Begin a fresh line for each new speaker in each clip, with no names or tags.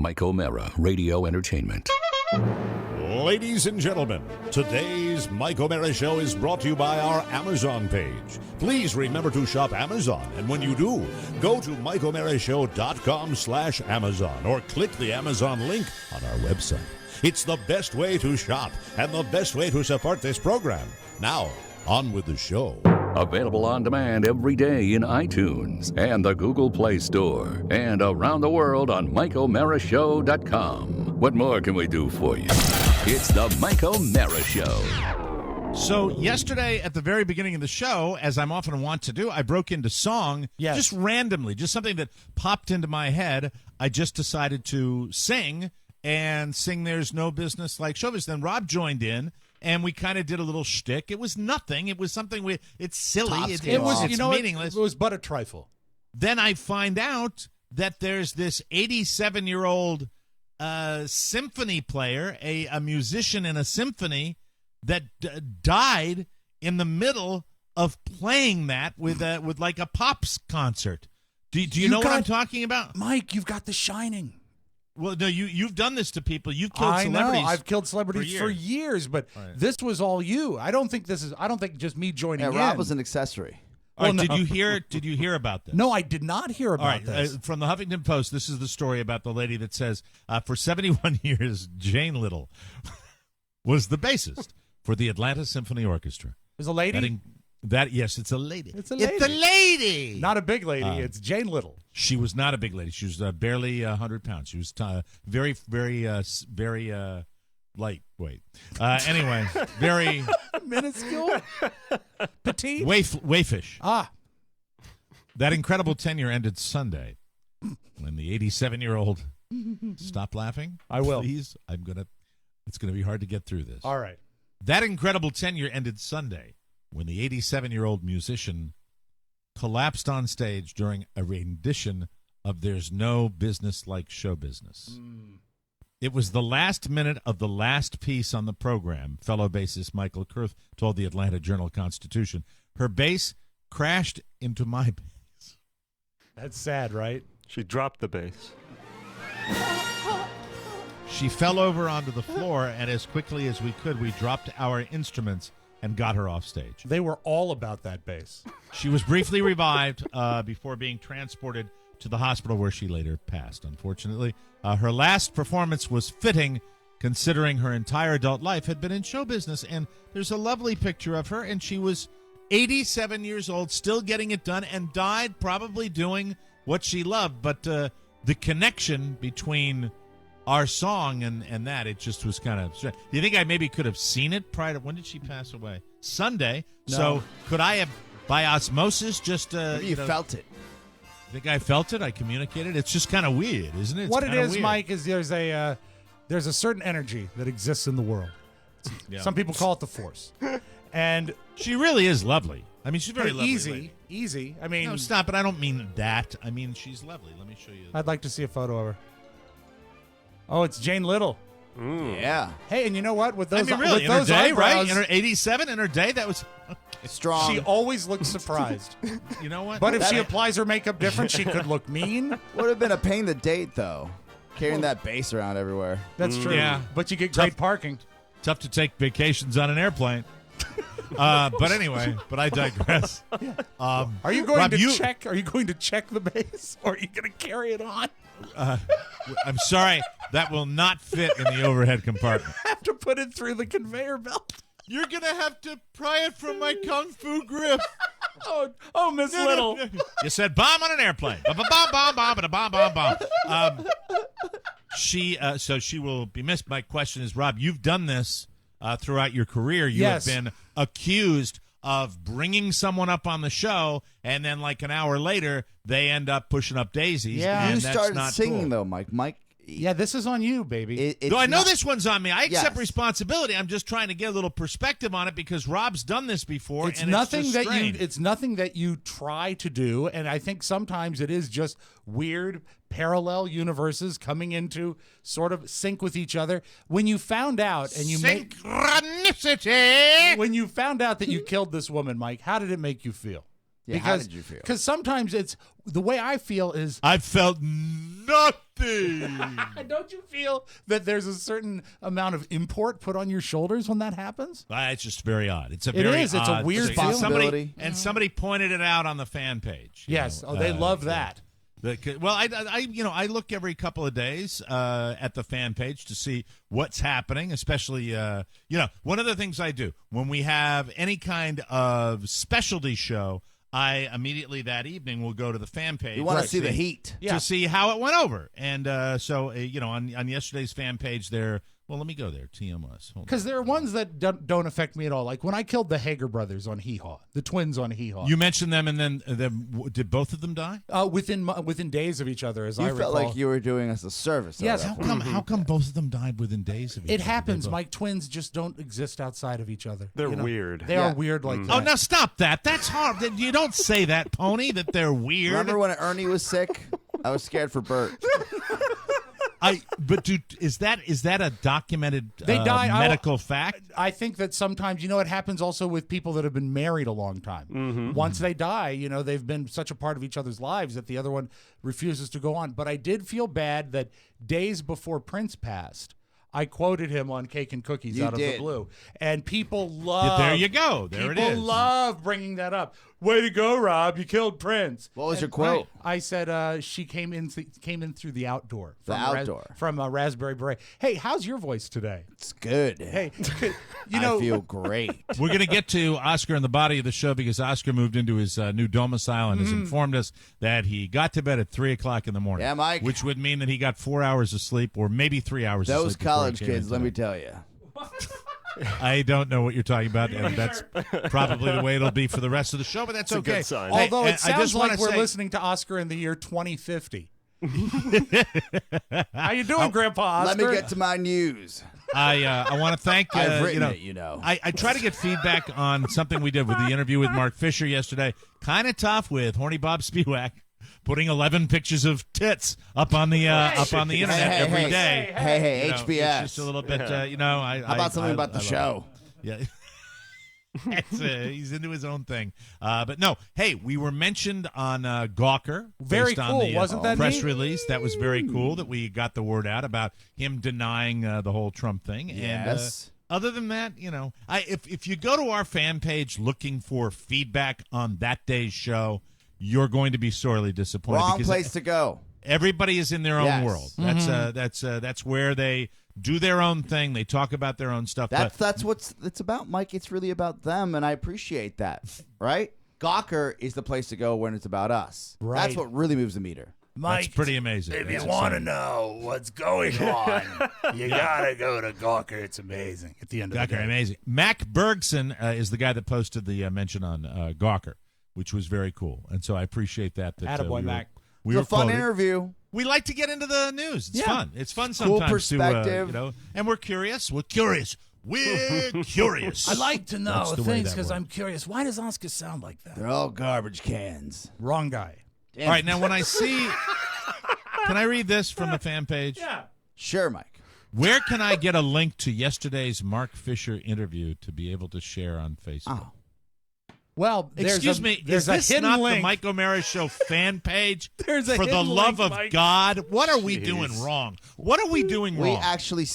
Mike O'Mara, Radio Entertainment.
Ladies and gentlemen, today's Mike O'Mara Show is brought to you by our Amazon page. Please remember to shop Amazon, and when you do, go to MikeO'MaraShow.com/Amazon or click the Amazon link on our website. It's the best way to shop and the best way to support this program. Now, on with the show.
Available on demand every day in iTunes and the Google Play Store and around the world on MikeO'MaraShow.com. What more can we do for you? It's the Mike O'Mara Show.
So yesterday at the very beginning of the show, as I'm often want to do, I broke into song just randomly, just something that popped into my head. I just decided to sing There's No Business Like Showbiz. Then Rob joined in, and we kind of did a little shtick. It was nothing. It was something it's silly. It's meaningless.
It was but a trifle.
Then I find out that there's this 87-year-old symphony player, a musician in a symphony that died in the middle of playing that with like a pops concert. Do you know what I'm talking about?
Mike, you've got The Shining.
Well, no, you've done this to people. You've killed celebrities.
I know. I've killed celebrities for years, but this was all you. I don't think just me joining in.
Rob was an accessory.
All right, did you hear about this?
No, I did not hear about this.
From the Huffington Post, this is the story about the lady that says, for 71 years, Jane Little was the bassist for the Atlanta Symphony Orchestra.
Is a lady?
Yes, it's a lady.
It's a lady. Not a big lady. It's Jane Little.
She was not a big lady. She was barely 100 pounds. She was very, very, very lightweight. Anyway, very
minuscule, petite,
waifish. That incredible tenure ended Sunday when the 87-year-old. Stop laughing.
I will.
Please. It's gonna be hard to get through this.
All right.
That incredible tenure ended Sunday when the 87-year-old musician collapsed on stage during a rendition of There's No Business Like Show Business. It was the last minute of the last piece on the program, fellow bassist Michael Kurth told the Atlanta Journal-Constitution. Her bass crashed into my bass.
That's sad, right?
She dropped the bass.
She fell over onto the floor, and as quickly as we could, we dropped our instruments and got her off stage.
They were all about that bass.
She was briefly revived before being transported to the hospital where she later passed, unfortunately. Her last performance was fitting, considering her entire adult life had been in show business. And there's a lovely picture of her, and she was 87 years old, still getting it done, and died probably doing what she loved. But the connection between our song and that, it just was kind of strange. Do you think I maybe could have seen it prior to, when did she pass away? Sunday.
No.
So could I have, by osmosis, just
Maybe you felt it.
I think I felt it. I communicated. It's just kind of weird, isn't it? It's
what it is,
weird.
Mike, is there's a certain energy that exists in the world.
Yeah.
Some people call it the Force, and
she really is lovely. I mean, she's very lovely.
Easy. I mean,
no, stop it. I don't mean that. I mean, she's lovely. Let me show you.
I'd like to see a photo of her. Oh, it's Jane Little.
Yeah.
Hey, and you know what? With those,
really,
with
in
those
her day,
eyebrows,
right? In her 87, in her day, that was
strong.
She always looks surprised.
You know what?
But if she applies her makeup different, she could look mean.
Would have been a pain to date, though. Carrying that bass around everywhere.
That's true.
Yeah.
But you get great parking.
Tough to take vacations on an airplane. But anyway, I digress.
Are you going
Rob,
to check? Are you going to check the bass, or are you going to carry it on?
I'm sorry, that will not fit in the overhead compartment.
I have to put it through the conveyor belt.
You're gonna have to pry it from my kung fu grip.
Oh, Miss Little.
You said bomb on an airplane. Bomb. So she will be missed. My question is, Rob, you've done this throughout your career. You have been accused of bringing someone up on the show, and then like an hour later, they end up pushing up daisies.
Yeah.
and
You
that's
started
not
singing,
cool.
though, Mike.
Yeah, this is on you, baby.
No, I know this one's on me. I accept
Yes.
responsibility. I'm just trying to get a little perspective on it because Rob's done this before.
It's
and
nothing
it's just
that
strange.
it's nothing that you try to do, and I think sometimes it is just weird parallel universes coming into sort of sync with each other. When you found out and you
Synchronicity.
when you found out that you killed this woman, Mike, how did it make you feel?
Yeah, how did you feel?
Because sometimes it's the way I feel is
I felt nothing.
Don't you feel that there's a certain amount of import put on your shoulders when that happens?
It's just very odd. It's a
It
very
is. It's a
odd
weird
thing.
feeling.
Responsibility.
And somebody pointed it out on the fan page.
Yes. They love that.
Well, I look every couple of days at the fan page to see what's happening, especially, one of the things I do when we have any kind of specialty show, I immediately that evening will go to the fan page.
You want to see the heat.
To see how it went over. And on yesterday's fan page there, well, let me go there, Tmos.
Because there are ones that don't affect me at all. Like when I killed the Hager brothers on Hee Haw, the twins on Hee Haw.
You mentioned them, and then did both of them die?
Within days of each other, as I
You
recall.
felt like you were doing us a service.
Yes.
at that point.
How come both of them died within days of each
It
other?
happens. Mike, twins just don't exist outside of each other.
They're weird.
They are weird like that.
Oh, now stop that. That's hard. You don't say that, Pony, that they're weird.
Remember when Ernie was sick? I was scared for Bert.
But is that a documented
They die.
medical fact?
I think that sometimes, it happens also with people that have been married a long time. Once they die, they've been such a part of each other's lives that the other one refuses to go on. But I did feel bad that days before Prince passed, I quoted him on Cake and Cookies
You
out of
did.
the blue. And people love...
There you go. There it is.
People love bringing that up. Way to go, Rob. You killed Prince.
What was your quote?
I said she came in through the outdoor.
The outdoor.
From Raspberry Beret. Hey, how's your voice today?
It's good.
Hey,
I feel great.
We're going to get to Oscar in the body of the show because Oscar moved into his new domicile and has informed us that he got to bed at 3 o'clock in the morning.
Yeah, Mike.
Which would mean that he got 4 hours of sleep or maybe 3 hours of sleep.
Those
before he
college
came
kids,
in
let me
today.
tell you.
I don't know what you're talking about, and that's probably the way it'll be for the rest of the show, but that's
It's a
okay.
good sign.
Although
Hey,
it
I just
sounds like
wanna
we're
say-
listening to Oscar in the year 2050. How you doing, Grandpa Oscar?
Let me get to my news.
I want to thank
I've written
you
it,
I try to get feedback on something we did with the interview with Mark Fisher yesterday. Kind of tough with Horny Bob Spiewak putting 11 pictures of tits up on the internet every day.
Hey,
You know,
HBS.
It's just a little bit,
How about something about the show?
Yeah. He's into his own thing. But no, hey, we were mentioned on Gawker.
Very
based on
cool.
the,
Wasn't that
press
neat?
release? That was very cool that we got the word out about him denying the whole Trump thing.
Yes.
And other than that, if you go to our fan page looking for feedback on that day's show, you're going to be sorely disappointed.
Wrong
because
place to go.
Everybody is in their own
Yes.
world. That's where they do their own thing. They talk about their own stuff.
That's what it's about, Mike. It's really about them, and I appreciate that. Right? Gawker is the place to go when it's about us.
Right.
That's what really moves the meter.
That's pretty amazing.
If
That's
you want to
exciting.
know what's going on, you gotta go to Gawker. It's amazing. At the end of the
Gawker,
day,
amazing. Mac Bergson is the guy that posted the mention on Gawker, which was very cool, and so I appreciate that.
Attaboy, Mac.
We
It's
were
a fun
quoted.
interview.
We like to get into the news. It's
Yeah.
fun. It's fun
Cool
sometimes
perspective.
to and we're curious. We're curious. We're curious.
I like to know
That's the way
things
that
because
works.
I'm curious. Why does Oscar sound like that?
They're all garbage cans.
Wrong guy.
Damn.
All right, now when I see, can I read this from the fan page?
Yeah.
Sure, Mike.
Where can I get a link to yesterday's Mark Fisher interview to be able to share on Facebook?
Oh.
Well,
Excuse me,
there's
is
a
this
hidden
not
link.
the Mike O'Mara Show fan page?
There's a
For the
hidden
love
link,
of
Mike.
God, what are we doing wrong? What are we doing
We
wrong?
actually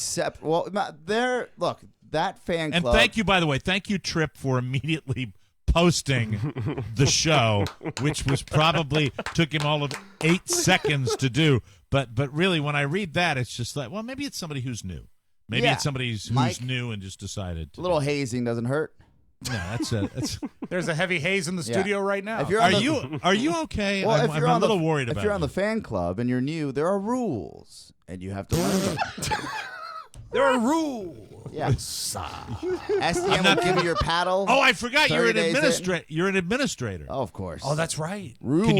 look, that fan
And
club.
thank you, by the way. Thank you, Tripp, for immediately posting the show, which was probably took him all of 8 seconds to do. But really, when I read that, it's just like, well, maybe it's somebody who's new. Maybe
Yeah.
it's somebody who's
Mike,
new and just decided to.
A little hazing doesn't hurt.
No, that's.
There's a heavy haze in the studio right now.
If you're
Are
on the,
you okay?
well,
I'm a little worried about
If you're on
you.
the fan club and you're new, there are rules, and you have to learn them.
there are rules.
Yeah. SDM will give you your paddle.
Oh, I forgot you're
30
an
days in.
administrator. You're an administrator.
Oh, of course.
Oh, that's right.
rules.
Can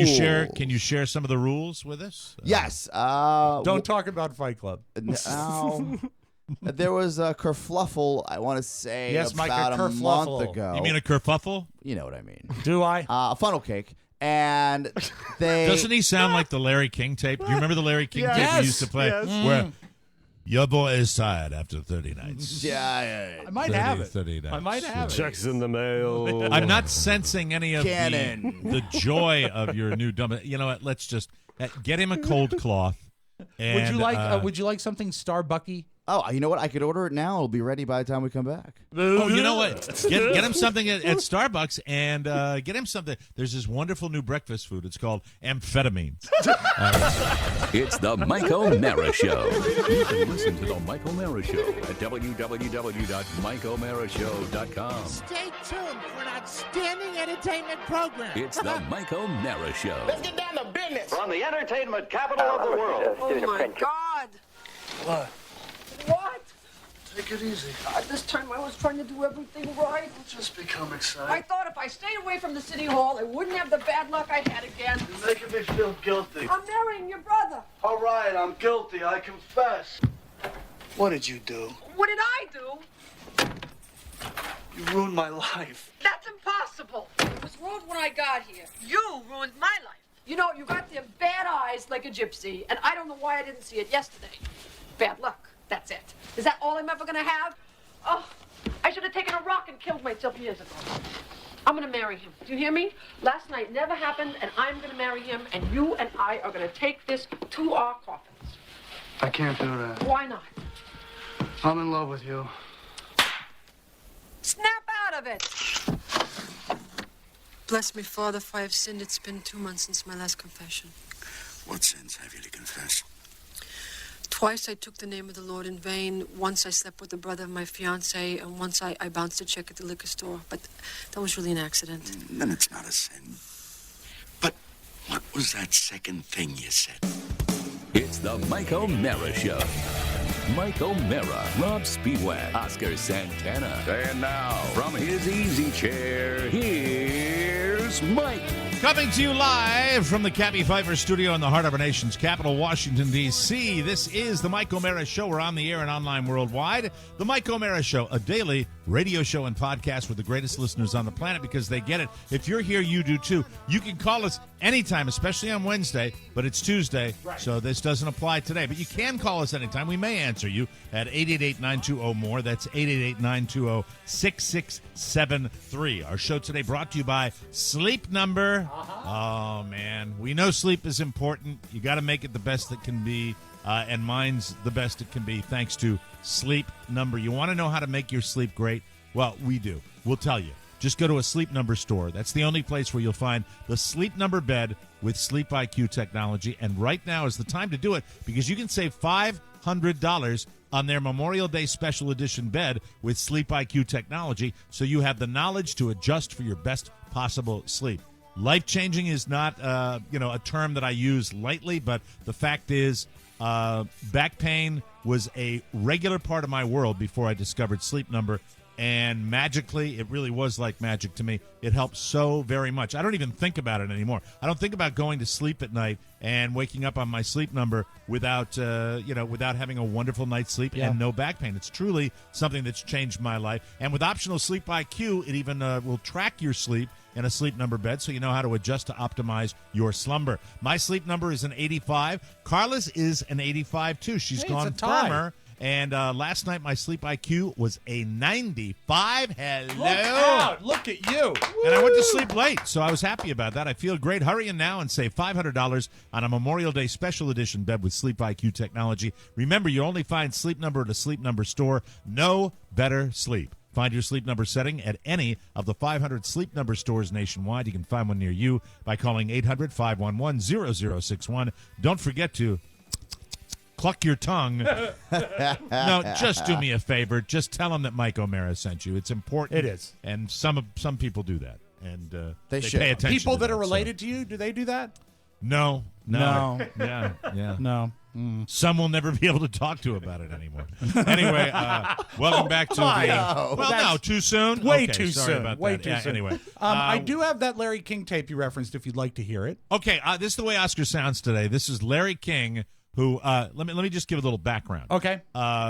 you share some of the rules with us?
Yes.
Don't talk about Fight Club.
There was a kerfluffle, I want to say,
Yes, Mike,
about
a
a
kerfluffle.
month ago.
You mean a kerfuffle?
You know what I mean.
Do I?
A funnel cake. And they...
Doesn't he sound like the Larry King tape? Do you remember the Larry King tape
Yes,
we used to play?
yes.
Where your boy is tired after 30 nights.
Yeah.
I might have it.
30 nights.
I might have it.
Checks in the mail.
I'm not sensing any of
Cannon.
the joy of your new dumb. You know what? Let's just get him a cold cloth And,
Would you like something Starbucky?
Oh, you know what? I could order it now. It'll be ready by the time we come back.
Oh, you know what? Get him something at Starbucks and get him something. There's this wonderful new breakfast food. It's called amphetamines.
It's the Mike O'Mara Show. You can listen to the Mike O'Mara Show at www.mikeomarashow.com.
Stay tuned for an outstanding entertainment program.
It's the Mike O'Mara Show.
Let's get down to business.
From the entertainment capital of the world.
Oh, my God.
What?
What?
Take it easy.
This time I was trying to do everything right.
Just become excited.
I thought if I stayed away from the city hall, I wouldn't have the bad luck I had again.
You're making me feel guilty.
I'm marrying your brother.
All right, I'm guilty. I confess. What did you do?
What did I do?
You ruined my life.
That's impossible. It was ruined when I got here. You ruined my life. You know, you got them bad eyes like a gypsy, and I don't know why I didn't see it yesterday. Bad luck. That's it. Is that all I'm ever going to have? Oh, I should have taken a rock and killed myself years ago. I'm going to marry him. Do you hear me? Last night never happened, and I'm going to marry him, and you and I are going to take this to our coffins.
I can't do that.
Why not?
I'm in love with you.
Snap out of it.
Bless me, Father, if I have sinned. It's been 2 months since my last confession.
What sins have you to confess?
Twice I took the name of the Lord in vain. Once I slept with the brother of my fiancé, and once I bounced a check at the liquor store. But that was really an accident.
Then it's not a sin. But what was that second thing you said?
It's the Mike O'Mara Show. Mike O'Mara, Rob Speedwagon, Oscar Santana. And now, from his easy chair, here's Mike.
Coming to you live from the Cabby Pfeiffer studio in the heart of our nation's capital, Washington, D.C. This is the Mike O'Mara Show. We're on the air and online worldwide. The Mike O'Mara Show, a daily radio show and podcast with the greatest listeners on the planet because they get it. If you're here, you do too. You can call us anytime, especially on Wednesday, but it's Tuesday, so this doesn't apply today. But you can call us anytime. We may answer you at 888-920-MORE. That's 888-920-6673. Our show today brought to you by Sleep Number. Oh, man. We know sleep is important. You got to make it the best it can be, and mine's the best it can be thanks to Sleep Number. You want to know how to make your sleep great? Well, we do. We'll tell you. Just go to a Sleep Number store. That's the only place where you'll find the Sleep Number bed with Sleep IQ technology. And right now is the time to do it because you can save $500 on their Memorial Day special edition bed with Sleep IQ technology, so you have the knowledge to adjust for your best possible sleep. Life-changing is not, a term that I use lightly, but the fact is back pain was a regular part of my world before I discovered Sleep Number, and magically, it really was like magic to me. It helped so very much. I don't even think about it anymore. I don't think about going to sleep at night and waking up on my Sleep Number without having a wonderful night's sleep and no back pain. It's truly something that's changed my life. And with optional Sleep IQ, it even will track your sleep in a Sleep Number bed so you know how to adjust to optimize your slumber. My Sleep Number is an 85. Carla's is an 85, too. She's gone firmer. And last night, my Sleep IQ was a 95. Hello.
Look at you.
And I went to sleep late, so I was happy about that. I feel great. Hurry in now and save $500 on a Memorial Day special edition bed with Sleep IQ technology. Remember, you only find Sleep Number at a Sleep Number store. No better sleep. Find your Sleep Number setting at any of the 500 Sleep Number stores nationwide. You can find one near you by calling 800-511-0061. Don't forget to cluck your tongue. No, just do me a favor. Just tell them that Mike O'Mara sent you. It's important.
It is.
And some people do that. And they
should.
pay attention.
People
to
that are related to you, do they do that?
No. Yeah.
No.
Some will never be able to talk to about it anymore. Anyway, welcome back to too soon?
Way
okay,
too
sorry
soon.
about
Way
that.
too soon.
Anyway.
I do have that Larry King tape you referenced if you'd like to hear it.
Okay, this is the way Oscar sounds today. This is Larry King, who let me just give a little background.
Okay.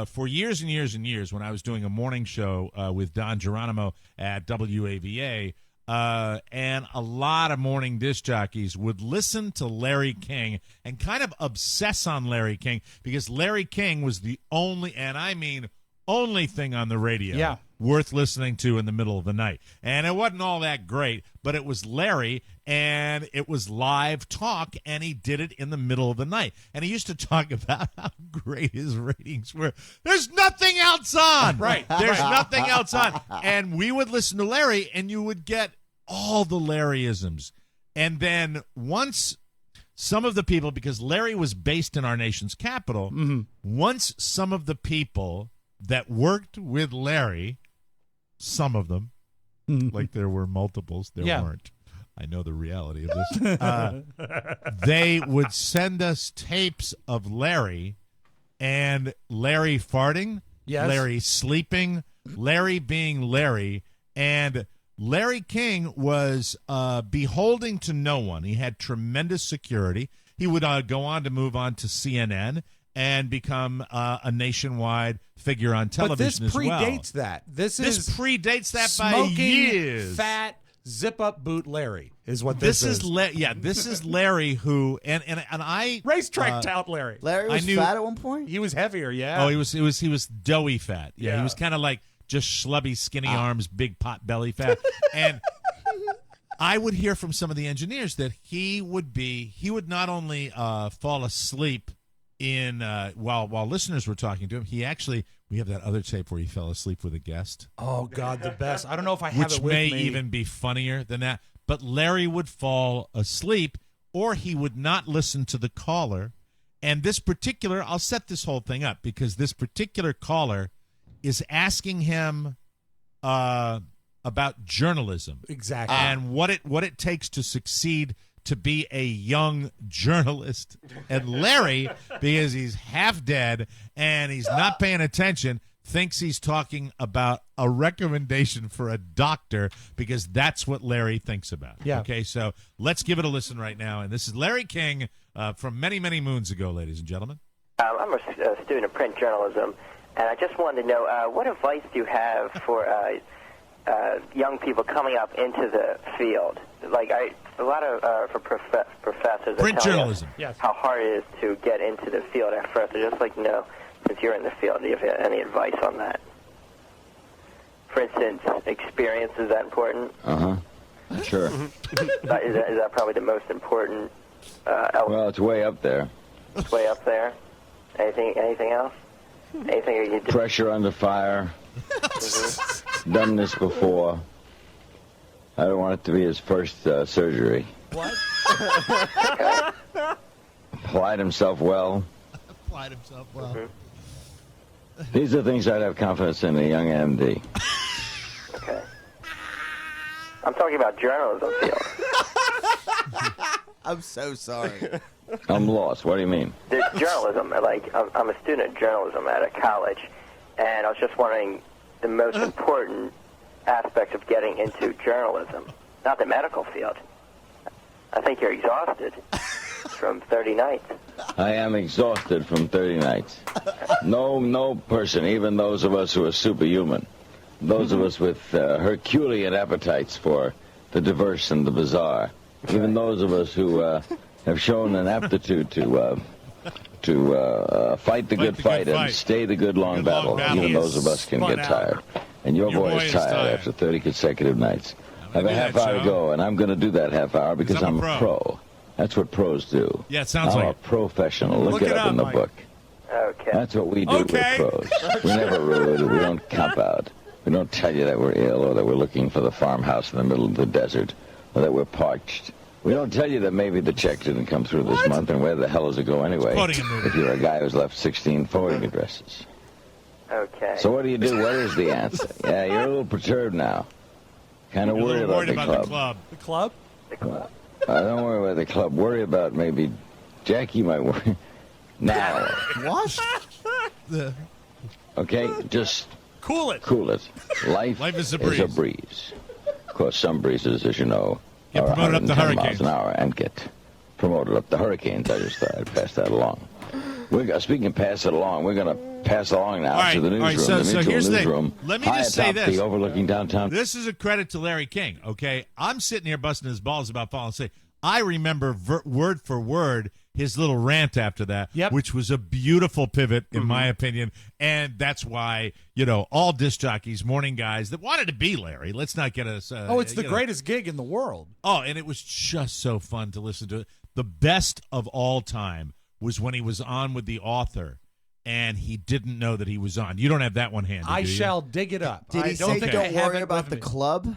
For years and years and years, when I was doing a morning show with Don Geronimo at WAVA, and a lot of morning disc jockeys would listen to Larry King and kind of obsess on Larry King because Larry King was the only, and I mean only thing on the radio worth listening to in the middle of the night. And it wasn't all that great, but it was Larry, and it was live talk, and he did it in the middle of the night. And he used to talk about how great his ratings were. There's nothing else on.
Right.
There's nothing else on. And we would listen to Larry, and you would get all the Larryisms. And then once some of the people, because Larry was based in our nation's capital, once some of the people that worked with Larry, some of them, like there were multiples, there weren't. I know the reality of this. They would send us tapes of Larry, and Larry farting, Larry sleeping, Larry being Larry, and Larry King was beholding to no one. He had tremendous security. He would go on to move on to CNN and become a nationwide figure on television as well.
But this predates that. This
predates that by
smoking,
years.
Fat, zip-up boot Larry is what this is.
This is Larry who and I
racetrack tout Larry.
Larry was fat at one point.
He was heavier, yeah.
Oh, he was doughy fat. Yeah, he was kind of like just schlubby, skinny arms, big pot belly fat. And I would hear from some of the engineers that he would not only fall asleep in while listeners were talking to him, we have that other tape where he fell asleep with a guest.
Oh God, the best. I don't know if I have it with
me. Which
me.
may even be funnier than that. But Larry would fall asleep, or he would not listen to the caller. And this particular, I'll set this whole thing up because this particular caller is asking him about journalism,
exactly,
and what it takes to succeed to be a young journalist. And Larry, because he's half dead and he's not paying attention, thinks he's talking about a recommendation for a doctor because that's what Larry thinks about.
Yeah.
Okay, so let's give it a listen right now. And this is Larry King from many, many moons ago, ladies and gentlemen.
I'm a student of print journalism, and I just wanted to know what advice do you have for young people coming up into the field? Like a lot of for professors
print journalism,
how hard it is to get into the field at first. I just like to know, since you're in the field, do you have any advice on that? For instance, experience, is that important?
Sure.
Is that probably the most important element?
Well, it's way up there.
It's way up there. Anything else? Anything you do?
Pressure under fire. Done this before. I don't want it to be his first surgery.
What?
Applied himself well.
Applied himself well.
These are things I'd have confidence in a young MD.
Okay. I'm talking about journalism field.
I'm so sorry.
I'm lost. What do you mean?
There's journalism. Like, I'm a student of journalism at a college, and I was just wondering the most important aspects of getting into journalism, not the medical field. I think you're exhausted from 30 nights.
I am exhausted from 30 nights. No person, even those of us who are superhuman, those of us with Herculean appetites for the diverse and the bizarre, even those of us who have shown an aptitude to fight the good fight and stay the good long battle, even those of us can get tired. And your boy is tired after 30 consecutive nights. I have a half hour to go, and I'm going to do that half hour because I'm a pro. That's what pros do.
Yeah, it sounds
I'm
like
a professional. Look it up in the book.
Okay.
That's what we do with pros. We never rude. We don't cop out. We don't tell you that we're ill or that we're looking for the farmhouse in the middle of the desert or that we're parched. We don't tell you that maybe the check didn't come through this month, and where the hell does it go anyway if you're a guy who's left 16 forwarding addresses.
Okay.
So what do you do? What is the answer? Yeah, you're a little perturbed now. Kind of worried about the club.
The club?
The club.
Don't worry about the club. Worry about maybe Jackie might worry. Now.
What?
Okay, just
cool it.
Cool it. Life
is a
breeze. Of course, some breezes, as you know,
get
are
promoted up the
110 miles
hurricanes.
an hour and get promoted up the hurricanes. I just thought I'd pass that along. Speaking of pass it along, we're going to pass along now to the newsroom.
So here's the thing. Let me just say this.
The overlooking downtown.
This is a credit to Larry King, okay? I'm sitting here busting his balls about falling asleep. I remember word for word his little rant after that, which was a beautiful pivot, in my opinion. And that's why, all disc jockeys, morning guys that wanted to be Larry, let's not get us...
it's the greatest gig in the world.
Oh, and it was just so fun to listen to. The best of all time was when he was on with the author, and he didn't know that he was on. You don't have that one handy,
I
do you?
shall dig it up.
Did he say don't worry about the club?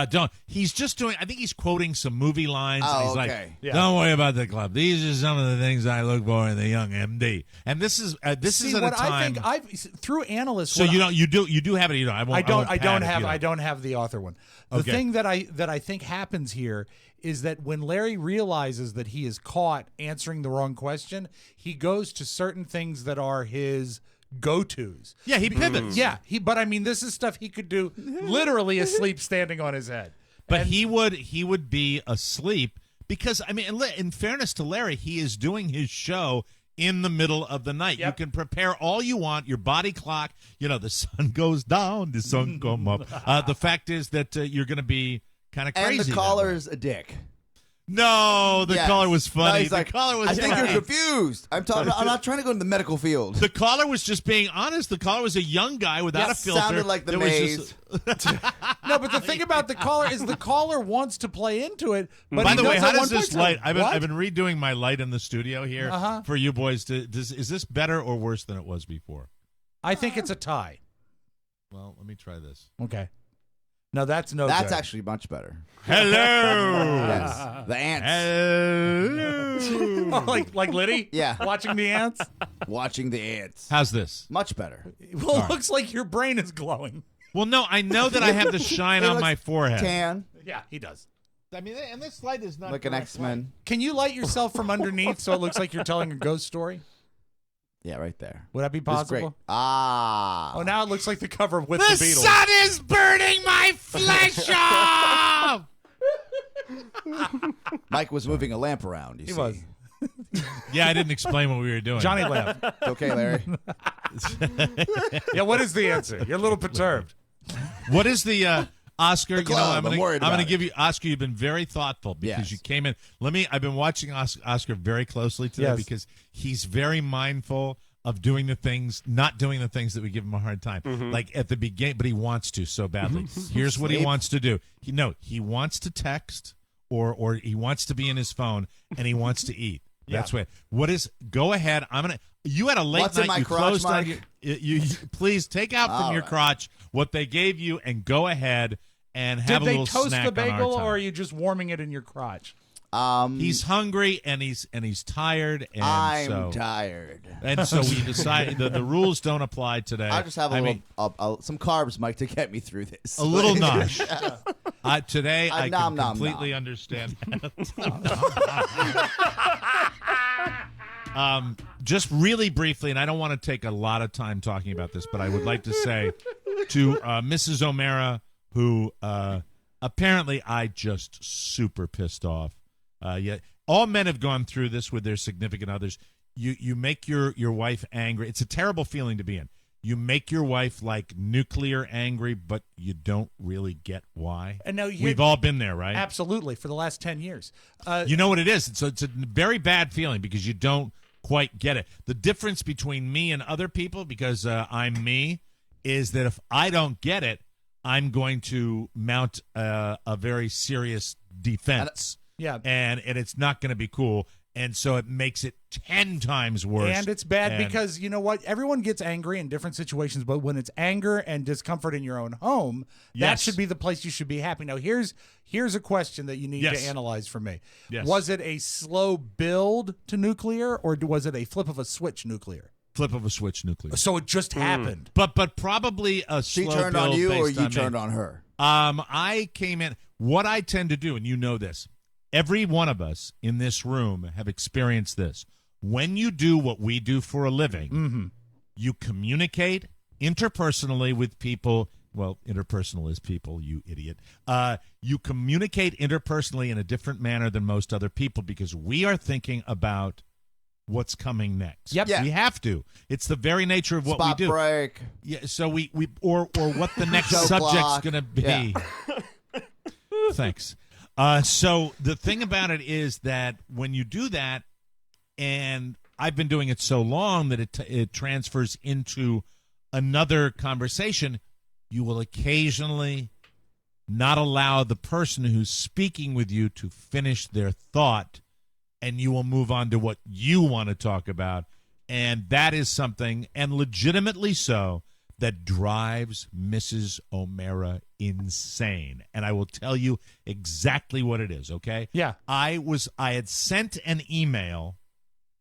Don't. He's just doing. I think he's quoting some movie lines.
Oh,
and he's
okay.
like, "Don't worry about the club. These are some of the things I look for in the young MD." And this is at
what
a time.
I think I've through analysts.
So you do have it. You know, I
don't have the author one. The thing that I think happens here is that when Larry realizes that he is caught answering the wrong question, he goes to certain things that are his go-tos.
Yeah, he pivots.
Yeah, but I mean, this is stuff he could do literally asleep, standing on his head.
But he would be asleep because, I mean, in fairness to Larry, he is doing his show in the middle of the night. You can prepare all you want. Your body clock, the sun goes down, the sun come up. The fact is that you're going to be kind of crazy.
And the caller's a dick.
No, the caller was funny.
No, he's
the
like,
caller was
I think you're confused. I'm not trying to go into the medical field.
The caller was just being honest. The caller was a young guy without a filter.
Sounded like the maze.
No, but the thing about the caller is the caller wants to play into it. But
by the way, how does this light? I've been redoing my light in the studio here for you boys. Is this better or worse than it was before?
I think it's a tie.
Well, let me try this.
Okay. No, that's
good. Actually much better.
Hello.
Yes. The ants.
Hello.
like Liddy?
Yeah.
Watching the ants?
Watching the ants.
How's this?
Much better.
Well, it looks like your brain is glowing.
Well, no, I know that I have the shine on my forehead.
Tan.
Yeah, he does.
I mean, and this light is not
like an X-Men.
Light. Can you light yourself from underneath so it looks like you're telling a ghost story?
Yeah, right there.
Would that be possible?
Ah.
Oh, now it looks like the cover of With
the
Beatles.
The sun is burning my flesh off!
Mike was moving a lamp around, you see.
He was.
Yeah, I didn't explain what we were doing.
Johnny Lamp.
Okay, Larry.
Yeah, what is the answer? You're a little perturbed.
What is the... Oscar,
I'm
going to give you Oscar. You've been very thoughtful because you came in. I've been watching Oscar very closely today because he's very mindful of doing the things, not doing the things that we give him a hard time. Like at the beginning, but he wants to so badly. Here's what he wants to do. He wants to text or he wants to be in his phone and he wants to eat. That's what. Go ahead. You had a late
What's
night.
In my
you
crotch,
closed
Mike?
on you please take out from your crotch what they gave you and go ahead and have a little snack.
Did they toast the bagel
on our time.
or are you just warming it in your crotch?
He's hungry and he's tired. And
I'm tired.
And so we decided the rules don't apply today.
I'll just have some carbs, Mike, to get me through this.
A little nosh. Today I
nom,
can
nom,
completely
nom.
understand. Just really briefly, and I don't want to take a lot of time talking about this, but I would like to say to Mrs. O'Mara, who apparently I just super pissed off. All men have gone through this with their significant others. You make your wife angry. It's a terrible feeling to be in. You make your wife like nuclear angry, but you don't really get why.
And now
we've all been there, right?
Absolutely, for the last 10 years.
You know what it is? It's a very bad feeling because you don't quite get it. The difference between me and other people, because I'm me, is that if I don't get it, I'm going to mount a very serious defense. And it's not going to be cool. And so it makes it 10 times worse.
And it's bad because, you know what? Everyone gets angry in different situations, but when it's anger and discomfort in your own home, that should be the place you should be happy. Now, here's a question that you need to analyze for me.
Yes.
Was it a slow build to nuclear, or was it a flip of a switch nuclear?
Flip of a switch nuclear.
So it just happened.
But probably a slow
She turned
build
on you or
based
you
on
turned
me.
on her?
I came in. What I tend to do, and you know this, every one of us in this room have experienced this. When you do what we do for a living, you communicate interpersonally with people. Well, interpersonal is people, you idiot. You communicate interpersonally in a different manner than most other people because we are thinking about what's coming next.
Yep.
We have to. It's the very nature of what
Spot
we do.
break.
Yeah, so we or what the next
Show
subject's
block.
going to be.
Yeah.
Thanks. So the thing about it is that when you do that, And I've been doing it so long that it transfers into another conversation. You will occasionally not allow the person who's speaking with you to finish their thought, and you will move on to what you want to talk about. And that is something, and legitimately so, that drives Mrs. O'Mara insane. And I will tell you exactly what it is, okay?
Yeah.
I had sent an email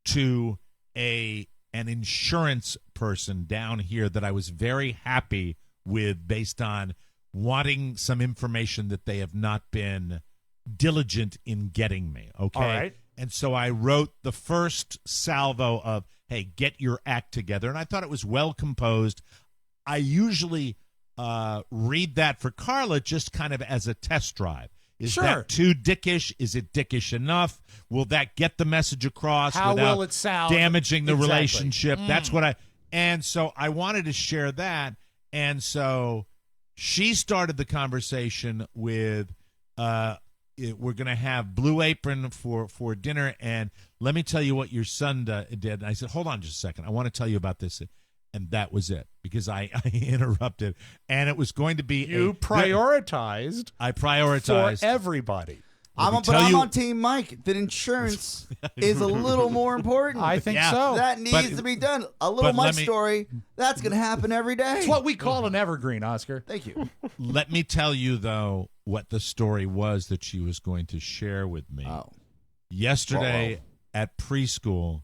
to an insurance person down here that I was very happy with based on wanting some information that they have not been diligent in getting me, okay?
All right.
And so I wrote the first salvo of, hey, get your act together. And I thought it was well composed. I usually read that for Carla just kind of as a test drive. Is that too dickish? Is it dickish enough? Will that get the message across without
will it sound?
Damaging the
Exactly.
relationship? That's what and so I wanted to share that. And so she started the conversation with, we're going to have Blue Apron for dinner, and let me tell you what your son did. And I said, hold on just a second. I want to tell you about this. And that was it, because I interrupted. And it was going to be
You prioritized.
I prioritized.
For everybody.
I'm on Team Mike. That insurance is a little more important.
I think so.
That needs to be done. A little Mike story, that's going to happen every day.
It's what we call an evergreen, Oscar.
Thank you.
Let me tell you, though, what the story was that she was going to share with me. Yesterday at preschool,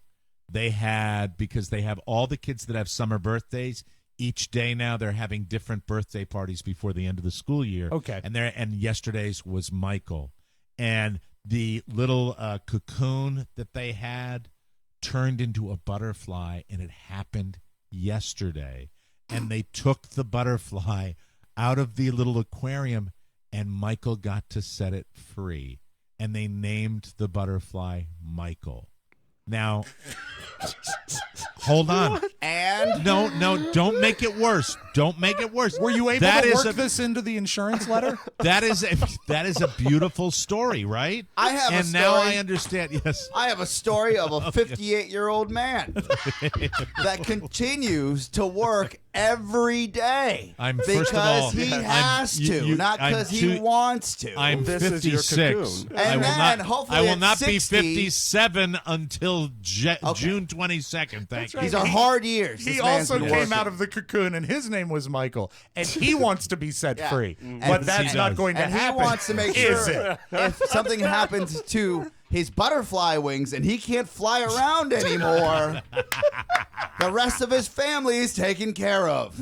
because they have all the kids that have summer birthdays. Each day now they're having different birthday parties before the end of the school year.
Okay.
And yesterday's was Michael. And the little cocoon that they had turned into a butterfly, and it happened yesterday. And they took the butterfly out of the little aquarium, and Michael got to set it free. And they named the butterfly Michael. Now, hold on.
And?
No, don't make it worse. Don't make it worse.
Were you able to work this into the insurance letter?
That is a beautiful story, right?
I have a story.
And now I understand, yes.
I have a story of a 58-year-old man that continues to work every day because he has to, not because he wants to.
I'm 56.
And then hopefully
I will not
60,
be 57 until June 22nd. Thank you.
These are hard years.
He also came out of the cocoon, and his name was Michael, and he wants to be set free. But that's not going to happen.
He wants to make sure if something happens to his butterfly wings and he can't fly around anymore, the rest of his family is taken care of.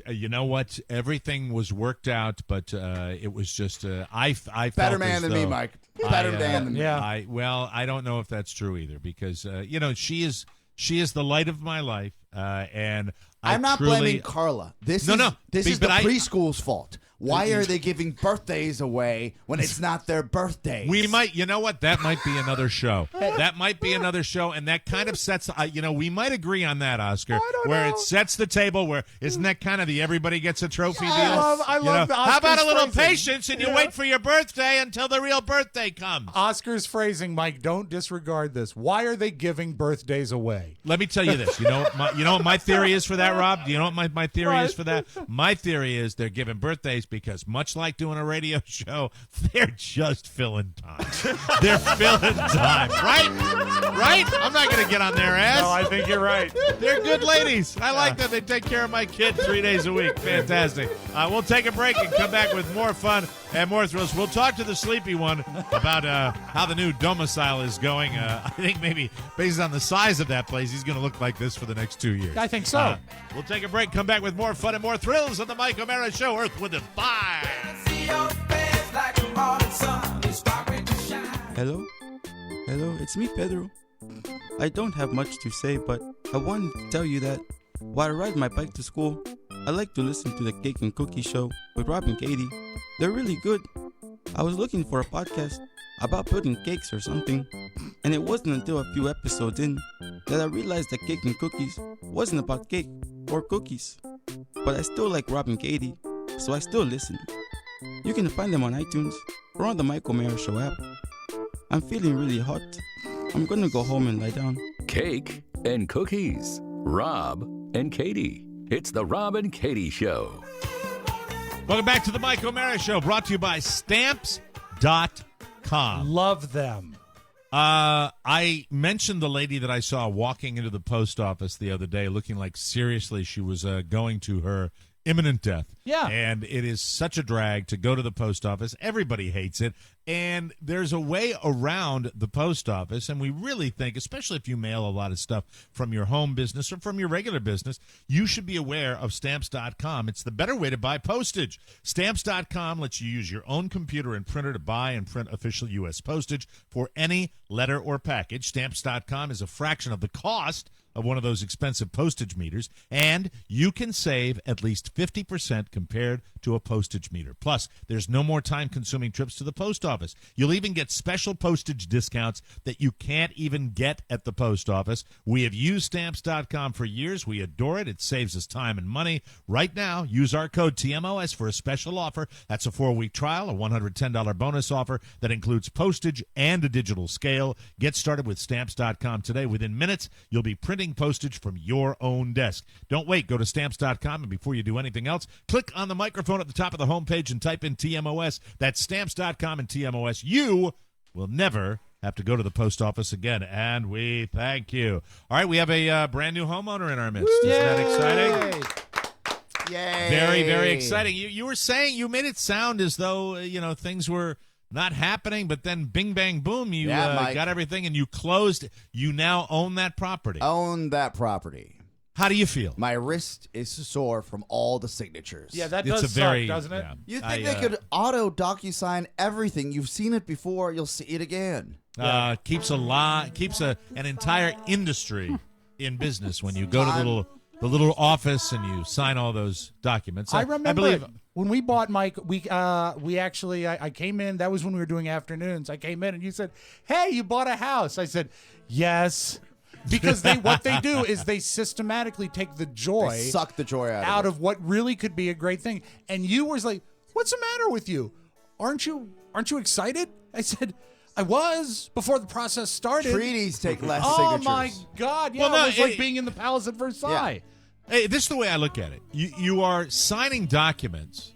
You know what? Everything was worked out, but it was just I felt
better man than me, Mike. Better man than me.
I don't know if that's true either, because she is the light of my life, and
I'm not blaming Carla. This is the preschool's fault. Why are they giving birthdays away when it's not their birthday?
We might, you know what? That might be another show. That might be another show, and that kind of sets, we might agree on that, Oscar, where it sets the table. Where isn't that kind of the everybody gets a trophy deal?
I love the Oscar's
how about a little
phrasing.
patience, and you wait for your birthday until the real birthday comes?
Oscar's phrasing, Mike. Don't disregard this. Why are they giving birthdays away?
Let me tell you this. You know what my theory is for that, Rob? Do you know what my theory is for that? My theory is they're giving birthdays because, much like doing a radio show, they're just filling time. They're filling time, right? Right? I'm not going to get on their ass.
No, I think you're right.
They're good ladies. I like that. They take care of my kid 3 days a week. Fantastic. We'll take a break and come back with more fun and more thrills. We'll talk to the sleepy one about how the new domicile is going. I think maybe based on the size of that place, he's going to look like this for the next 2 years.
I think so.
We'll take a break, come back with more fun and more thrills on the Mike O'Mara Show, Earth, Wind, and Fire.
Hello? Hello, it's me, Pedro. I don't have much to say, but I wanted to tell you that while I ride my bike to school, I like to listen to the Cake and Cookie Show with Rob and Katie. They're really good. I was looking for a podcast about building cakes or something, and it wasn't until a few episodes in that I realized that Cake and Cookies wasn't about cake or cookies. But I still like Rob and Katie, so I still listen. You can find them on iTunes or on the Mike O'Mara Show app. I'm feeling really hot, I'm gonna go home and lie down.
Cake and cookies. Rob and Katie. It's the Rob and Katie Show.
Welcome back to the Mike O'Mara Show, brought to you by Stamps.com.
Love them.
I mentioned the lady that I saw walking into the post office the other day looking like seriously she was going to her imminent death.
Yeah.
And it is such a drag to go to the post office. Everybody hates it. And there's a way around the post office, and we really think, especially if you mail a lot of stuff from your home business or from your regular business, you should be aware of Stamps.com. It's the better way to buy postage. Stamps.com lets you use your own computer and printer to buy and print official U.S. postage for any letter or package. Stamps.com is a fraction of the cost of one of those expensive postage meters, and you can save at least 50% compared to a postage meter. Plus, there's no more time-consuming trips to the post office. You'll even get special postage discounts that you can't even get at the post office. We have used Stamps.com for years. We adore it. It saves us time and money. Right now, use our code TMOS for a special offer. That's a 4-week trial, a $110 bonus offer that includes postage and a digital scale. Get started with Stamps.com today. Within minutes, you'll be printing postage from your own desk. Don't wait. Go to Stamps.com, and before you do anything else, click on the microphone at the top of the homepage and type in TMOS. That's Stamps.com and TMOS. You will never have to go to the post office again, and we thank you. All right, we have a brand new homeowner in our midst.
Woo!
Isn't that exciting?
Yay!
Very, very exciting. You were saying, you made it sound as though, things were not happening, but then bing, bang, boom, you got everything and you closed. You now own that property.
Own that property.
How do you feel?
My wrist is sore from all the signatures.
Yeah, that does suck, doesn't it?
Yeah.
You'd think they could auto DocuSign everything. You've seen it before. You'll see it again.
Keeps an entire industry in business when you go to the little office and you sign all those documents.
I remember when we bought Mike, we actually I came in, that was when we were doing afternoons. I came in and you said, "Hey, you bought a house." I said, "Yes." Because what they do is they systematically take the joy,
they suck the joy
out of what really could be a great thing. And you was like, "What's the matter with you? Aren't you excited?" I said, "I was before the process started."
Treaties take less
signatures.
signatures.
Oh my God! Yeah, it was like being in the Palace at Versailles.
Yeah. Hey, this is the way I look at it. You are signing documents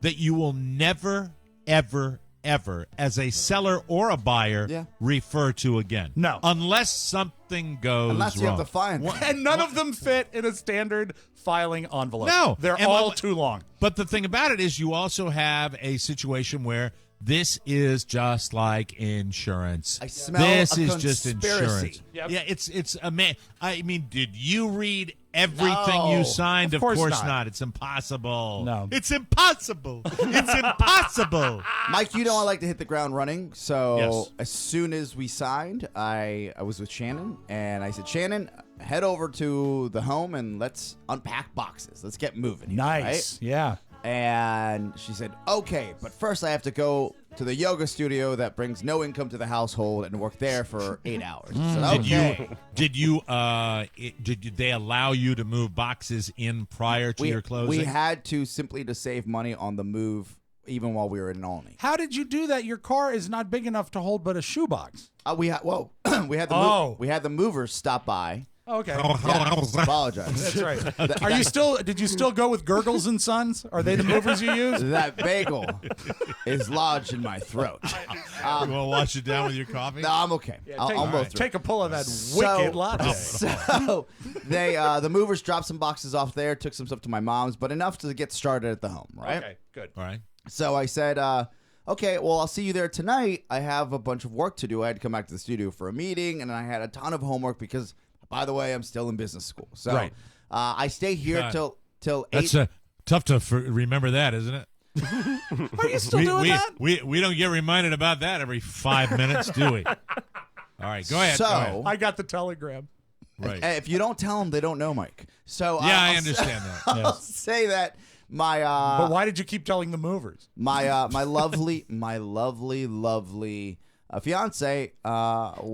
that you will never, ever, ever, as a seller or a buyer, refer to again.
No.
Unless something goes
Unless you
wrong.
have to find them.
And none of them fit in a standard filing envelope.
No.
They're all too long.
But the thing about it is you also have a situation where this is just like insurance.
I smell
this
a
is
conspiracy.
Just insurance.
Yep.
Yeah, it's a man. I mean, did you read everything you signed?
Of course
not. It's impossible.
No.
It's impossible. It's impossible.
Mike, you know I like to hit the ground running. So
Yes.
as soon as we signed, I was with Shannon, and I said, "Shannon, head over to the home and let's unpack boxes. Let's get moving." Here,
Nice.
right?
Yeah.
And she said, "Okay, but first I have to go to the yoga studio that brings no income to the household and work there for 8 hours." I said, okay.
Did they allow you to move boxes in prior to your closing?
We had to simply to save money on the move, even while we were in Olney.
How did you do that? Your car is not big enough to hold but a shoebox.
We had the movers stop by.
Okay.
Apologize.
That's right. Did you still go with Gurgles and Sons? Are they the movers you use?
That bagel is lodged in my throat.
You want to wash it down with your coffee?
No, I'm okay. I'll go through.
Take a pull of that wicked latte.
So they the movers dropped some boxes off there, took some stuff to my mom's, but enough to get started at the home, right?
Okay, good.
All right.
So I said, okay, well, I'll see you there tonight. I have a bunch of work to do. I had to come back to the studio for a meeting, and I had a ton of homework because, by the way, I'm still in business school. So
right.
I stay here till 8.
That's tough to remember that, isn't it?
Are you still doing that?
We don't get reminded about that every 5 minutes, do we? All right, go ahead.
So
go ahead.
I got the telegram.
Right.
If you don't tell them, they don't know, Mike. So
I understand that.
I'll say that my
but why did you keep telling the movers?
my lovely fiance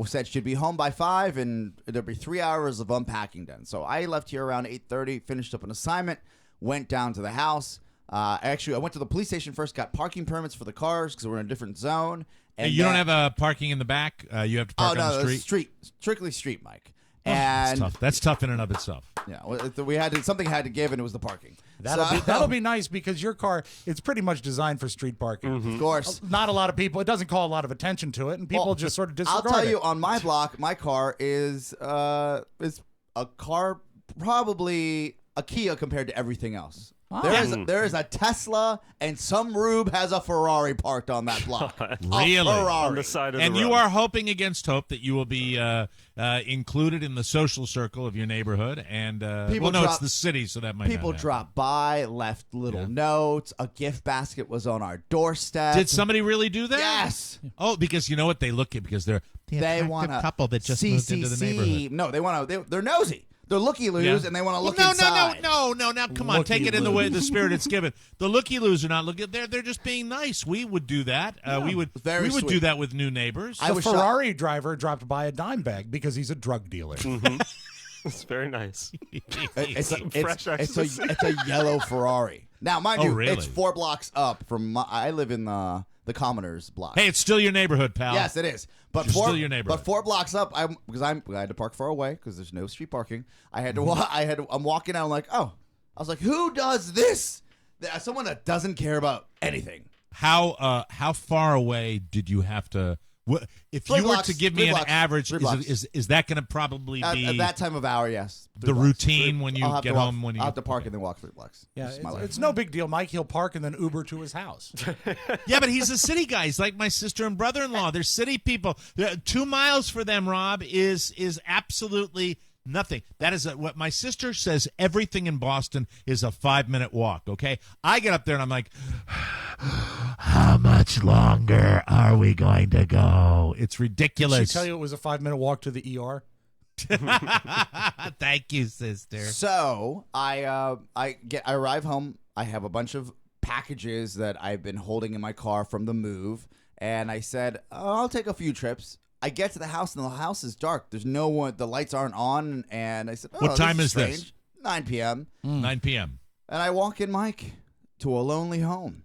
said she'd be home by 5 and there'd be 3 hours of unpacking done. So I left here around 8:30, finished up an assignment, went down to the house. Actually, I went to the police station first, got parking permits for the cars because we're in a different zone. And
you don't have parking in the back? You have to park on the street?
Strictly street, Mike.
And that's tough in and of itself.
Yeah, we had something had to give, and it was the parking.
That'll be nice because your car, it's pretty much designed for street parking.
Of course.
Not a lot of people, it doesn't call a lot of attention to it, and people just sort of disregard it.
I'll tell you, on my block, my car is a car, probably a Kia compared to everything else. There is a Tesla, and some rube has a Ferrari parked on that block.
Really?
On the side of the road.
You are hoping against hope that you will be included in the social circle of your neighborhood. And it's the city, so that might
people
not
dropped by, left little notes. A gift basket was on our doorstep.
Did somebody really do that?
Yes.
Oh, because you know what? They look at because they're the
want a
couple that just moved into the neighborhood.
No, they're nosy. They're looky-loos, and they want to look inside.
No. Now, come on. Take it in the way the spirit it's given. The looky-loos are not looking. They're just being nice. We would do that. We would do that with new neighbors.
The Ferrari driver dropped by a dime bag because he's a drug dealer.
It's very nice.
It's a yellow Ferrari. Now, mind you,
really?
It's 4 blocks up from I live in the Commoners block.
Hey, it's still your neighborhood, pal.
Yes, it is. But
still your neighborhood.
But 4 blocks up, I had to park far away because there's no street parking. I'm walking out. I'm like, oh, I was like, who does this? Someone that doesn't care about anything.
How far away did you have to? If you were to give me an average, is that going to probably be
at that time of hour? Yes,
the routine when you get home. When you
have to park and then walk 3 blocks.
Yeah, it's no big deal, Mike. He'll park and then Uber to his house.
Yeah, but he's a city guy. He's like my sister and brother-in-law. They're city people. 2 miles for them, Rob, is absolutely nothing. That is what my sister says. Everything in Boston is a 5-minute walk. Okay, I get up there and I'm like, how much longer are we going to go? It's ridiculous.
Did she tell you it was a 5-minute walk to the ER?
Thank you, sister.
So I arrive home. I have a bunch of packages that I've been holding in my car from the move, and I said, I'll take a few trips. I get to the house, and the house is dark. There's no one. The lights aren't on, and I said,
what time is
strange.
this?
9 p.m.
9 p.m.
And I walk in, Mike, to a lonely home.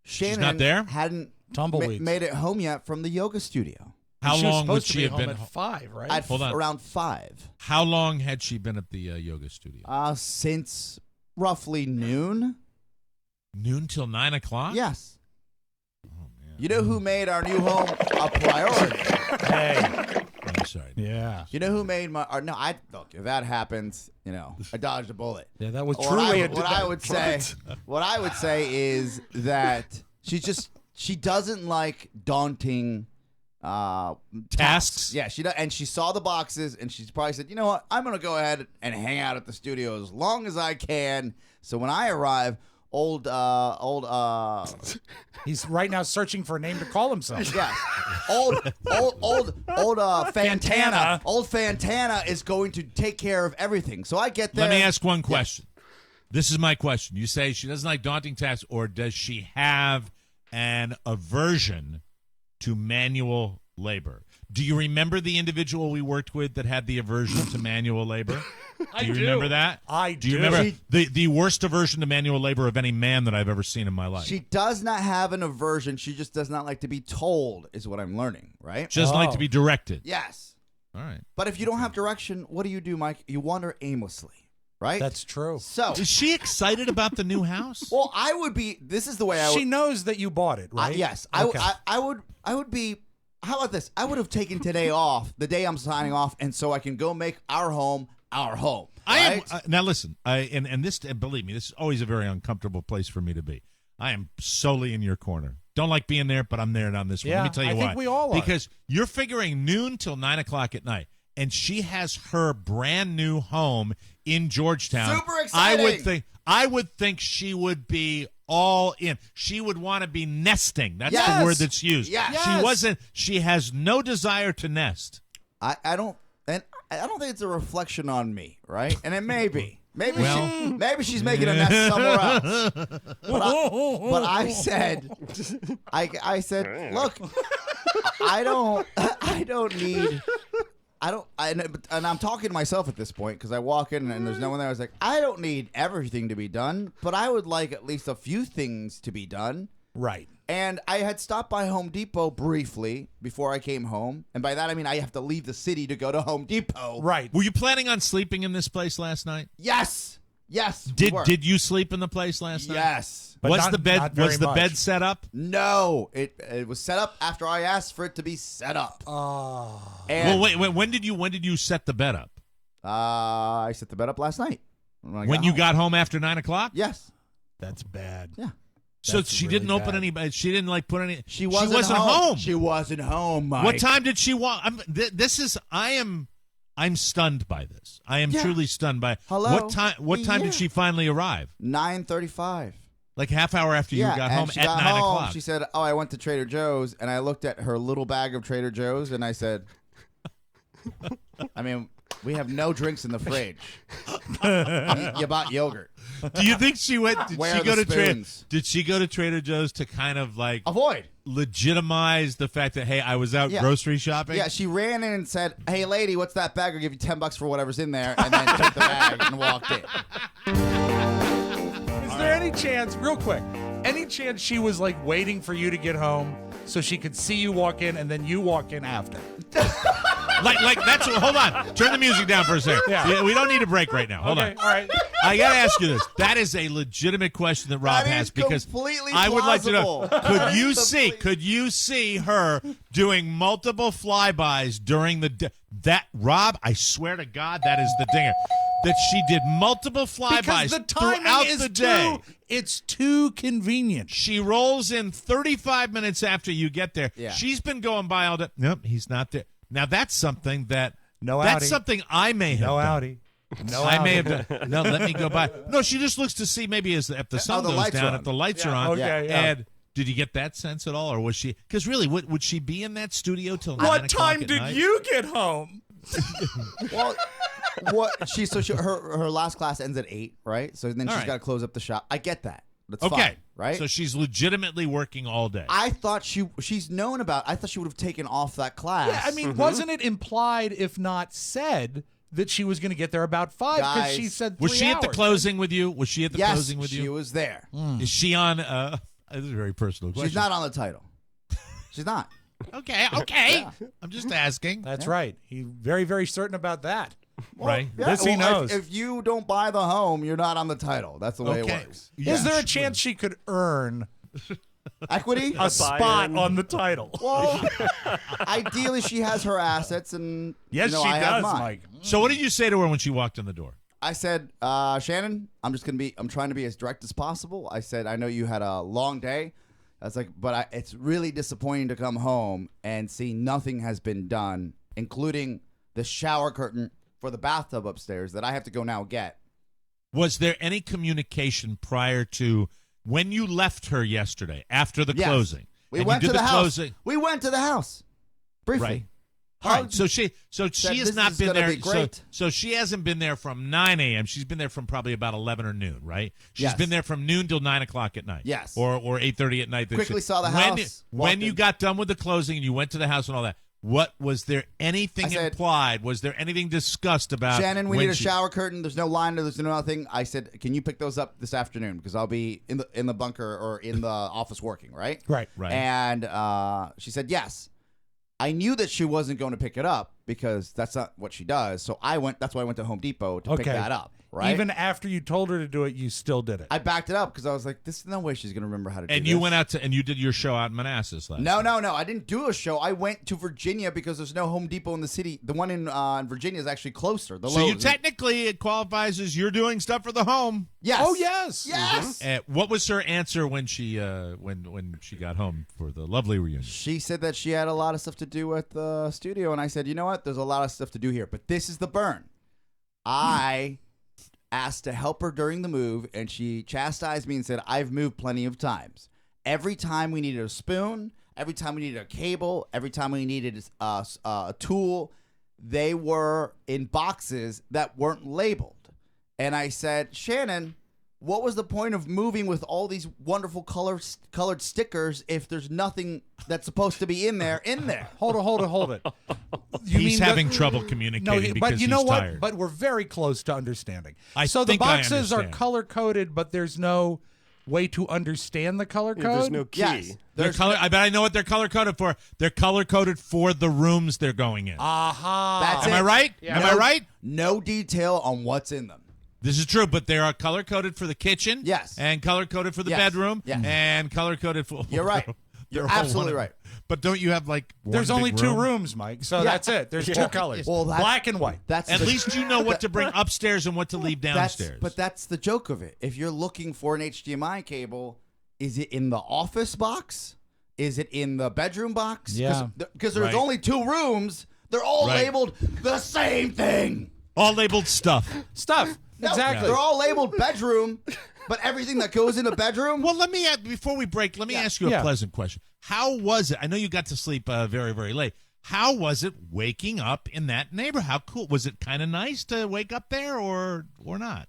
Shannon
She's not there?
Hadn't
Tumbleweeds.
made it home yet from the yoga studio.
How long would she have
home
been
at 5? Right?
Hold on.
Around 5.
How long had she been at the yoga studio?
Since roughly noon.
Noon till 9 o'clock?
Yes.
Oh man.
You know who made our new home a priority?
Hey. I'm sorry.
Yeah.
You know who made my? Look. If that happens, I dodged a bullet.
Yeah, that was truly
what I would say is that she doesn't like daunting
tasks.
Yeah, she does, and she saw the boxes, and she's probably said, you know what? I'm gonna go ahead and hang out at the studio as long as I can. So when I arrive,
he's right now searching for a name to call himself.
Yeah. Old Fantana. Old Fantana is going to take care of everything. So I get there.
Let me ask one question. Yeah. This is my question. You say she doesn't like daunting tasks, or does she have an aversion to manual labor? Do you remember the individual we worked with that had the aversion to manual labor? Do you remember that?
I do.
Do you remember the worst aversion to manual labor of any man that I've ever seen in my life?
She does not have an aversion. She just does not like to be told, is what I'm learning, right?
She doesn't like to be directed.
Yes.
All right.
But if you don't have direction, what do you do, Mike? You wander aimlessly, right?
That's true.
So
is she excited about the new house?
Well, I would be. This is the way I would.
She knows that you bought it, right?
Yes.
Okay.
I would be. How about this? I would have taken today off, the day I'm signing off, and so I can go make our home our home. Right?
I am now. Listen, and this, believe me, this is always a very uncomfortable place for me to be. I am solely in your corner. Don't like being there, but I'm there on this one.
Yeah,
Let me tell you why.
I think we all are.
Because you're figuring noon till 9 o'clock at night, and she has her brand new home in Georgetown.
Super exciting.
I would think she would be all in. She would want to be nesting. That's
Yes.
the word that's used.
Yes.
She has no desire to nest.
I don't think it's a reflection on me, right? And it may be. Maybe she's making a mess somewhere else. But I said, look, I don't and I'm talking to myself at this point because I walk in and there's no one there. I was like, I don't need everything to be done, but I would like at least a few things to be done.
Right.
And I had stopped by Home Depot briefly before I came home. And by that, I mean I have to leave the city to go to Home Depot.
Right.
Were you planning on sleeping in this place last night?
Yes. Yes.
Did you sleep in the place last night?
Yes.
But was the bed set up?
No. It was set up after I asked for it to be set up.
Oh.
And
well, wait. When did you set the bed up?
I set the bed up last night.
When you got home after 9 o'clock?
Yes.
That's bad.
Yeah.
So she didn't open any. She didn't put any.
She wasn't home. She wasn't home, Mike.
What time did she walk? I'm stunned by this. I am truly stunned by.
Hello.
What time did she finally arrive?
9:35.
Like half hour after you got home at 9 o'clock.
She said, "Oh, I went to Trader Joe's," and I looked at her little bag of Trader Joe's, and I said, "I mean, we have no drinks in the fridge. You bought yogurt."
Do you think she went? Did she go to Trader Joe's to kind of like
avoid
legitimize the fact that, hey, I was out grocery shopping?
Yeah, she ran in and said, "Hey, lady, what's that bag? I'll give you $10 for whatever's in there," and then took the bag and walked in.
Is there any chance, real quick, any chance she was like waiting for you to get home so she could see you walk in and then you walk in after?
Like that's what, hold on. Turn the music down for a second. Yeah, we don't need a break right now. Hold on.
All right.
I got to ask you this. That is a legitimate question that Rob has because I would like to know, could you see her doing multiple flybys during that Rob, I swear to God, that is the dinger. That she did multiple flybys throughout the day.
It's too convenient.
She rolls in 35 minutes after you get there.
Yeah.
She's been going by all day. Nope, he's not there. Now that's something that
that's
something I may have done. I may have done. No, let me go by. No, she just looks to see maybe if the sun goes down, if the lights are on.
Okay, yeah.
And did you get that sense at all, or was she? Because really, would she be in that studio till 9 o'clock
What time did
night?
you get home?
Well, her last class ends at 8, right? So then she's got to close up the shop. I get that. That's fine, right?
So she's legitimately working all day.
I thought she's known about. I thought she would have taken off that class.
Yeah, I mean, wasn't it implied, if not said, that she was going to get there about 5? Because she said 3
was she
hours.
At the closing with you? Was she at the closing with you?
She was there.
Is she on? This is a very personal question.
She's not on the title. She's not.
Okay.
Yeah.
I'm just asking.
That's right. He's very, very certain about that.
Well,
right.
Yeah,
this he knows.
If you don't buy the home, you're not on the title. That's the way it works.
Yeah. Is there a chance she could earn
equity?
A spot on the title?
Well, ideally, she has her assets, and
yes, she
I have
does,
mine.
Mike.
So, what did you say to her when she walked in the door?
I said, Shannon, I'm trying to be as direct as possible. I said, I know you had a long day. I was like, but it's really disappointing to come home and see nothing has been done, including the shower curtain for the bathtub upstairs that I have to go now get.
Was there any communication prior to when you left her yesterday after the closing?
We went to the house. We went to the house briefly.
Right. All right. So she has not been there. So she hasn't been there from 9 a.m. She's been there from probably about 11 or noon, right? She's been there from noon till 9 o'clock at night.
Yes.
Or 8:30 at night.
Quickly saw the house.
When you got done with the closing and you went to the house and all that, what was there anything implied? Was there anything discussed about
Shannon, we need a shower curtain. There's no line. There's no nothing. I said, can you pick those up this afternoon? Because I'll be in the bunker or in the office working, right?
Right.
And she said yes. I knew that she wasn't going to pick it up because that's not what she does. So that's why I went to Home Depot to pick that up. Right?
Even after you told her to do it, you still did it.
I backed it up because I was like, "There's no way she's going to remember how to do this."
And you went out and you did your show out in Manassas last night.
No. I didn't do a show. I went to Virginia because there's no Home Depot in the city. The one in Virginia is actually closer.
So you technically, it qualifies as you're doing stuff for the home.
Yes.
Oh, yes.
Yes.
What was her answer when she when she got home for the lovely reunion?
She said that she had a lot of stuff to do at the studio, and I said, you know what? There's a lot of stuff to do here, but this is the burn. I asked to help her during the move, and she chastised me and said, I've moved plenty of times. Every time we needed a spoon, every time we needed a cable, every time we needed a tool, they were in boxes that weren't labeled. And I said, Shannon, what was the point of moving with all these wonderful colored stickers if there's nothing that's supposed to be in there?
Hold it.
He's having trouble communicating because
but you know
he's
what?
tired.
But we're very close to understanding.
So
the boxes are color-coded, but there's no way to understand the color code?
There's no key.
Yes.
I bet I know what they're color-coded for. They're color-coded for the rooms they're going in.
That's
Am I right?
Yeah.
Am I right?
No detail on what's in them.
This is true, but they are color-coded for the kitchen.
Yes.
And color-coded for the bedroom.
Yes.
And color-coded for...
You're right. You're absolutely right.
But don't you have, like, one
There's only
big
2
room?
rooms, Mike, so that's it. There's 2 colors.
Well,
black and white.
At least you know what to bring upstairs and what to leave downstairs.
But that's the joke of it. If you're looking for an HDMI cable, is it in the office box? Is it in the bedroom box?
Yeah.
Because there's only 2 rooms. They're all labeled the same thing.
All labeled stuff.
No,
exactly.
They're all labeled bedroom, but everything that goes in a bedroom.
Well, let me before we break, let me ask you a pleasant question. How was it? I know you got to sleep very, very late. How was it waking up in that neighborhood? How cool was it? Kind of nice to wake up there, or not?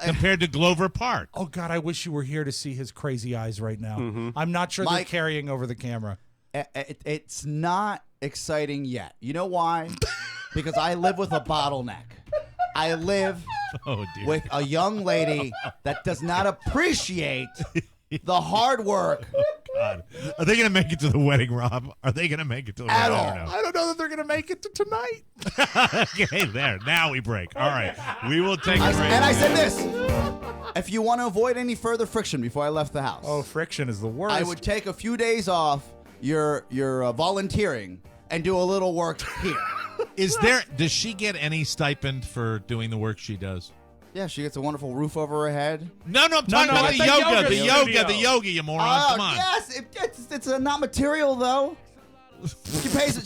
Compared to Glover Park.
Oh God, I wish you were here to see his crazy eyes right now.
Mm-hmm.
I'm not sure
Mike,
they're carrying over the camera.
It's not exciting yet. You know why? Because I live with a bottleneck. I live with a young lady that does not appreciate the hard work.
Oh, God. Are they going to make it to the wedding, Rob? Are they going to make it to the wedding?
I don't know that they're going to make it to tonight.
Okay, there. Now we break. All right. We will take a break.
And I said this. If you want to avoid any further friction before I left the house.
Oh, friction is the worst.
I would take a few days off your volunteering and do a little work here.
Does she get any stipend for doing the work she does?
Yeah, she gets a wonderful roof over her head.
No, I'm talking about the yoga, you moron. Come on.
Yes, it's not material though.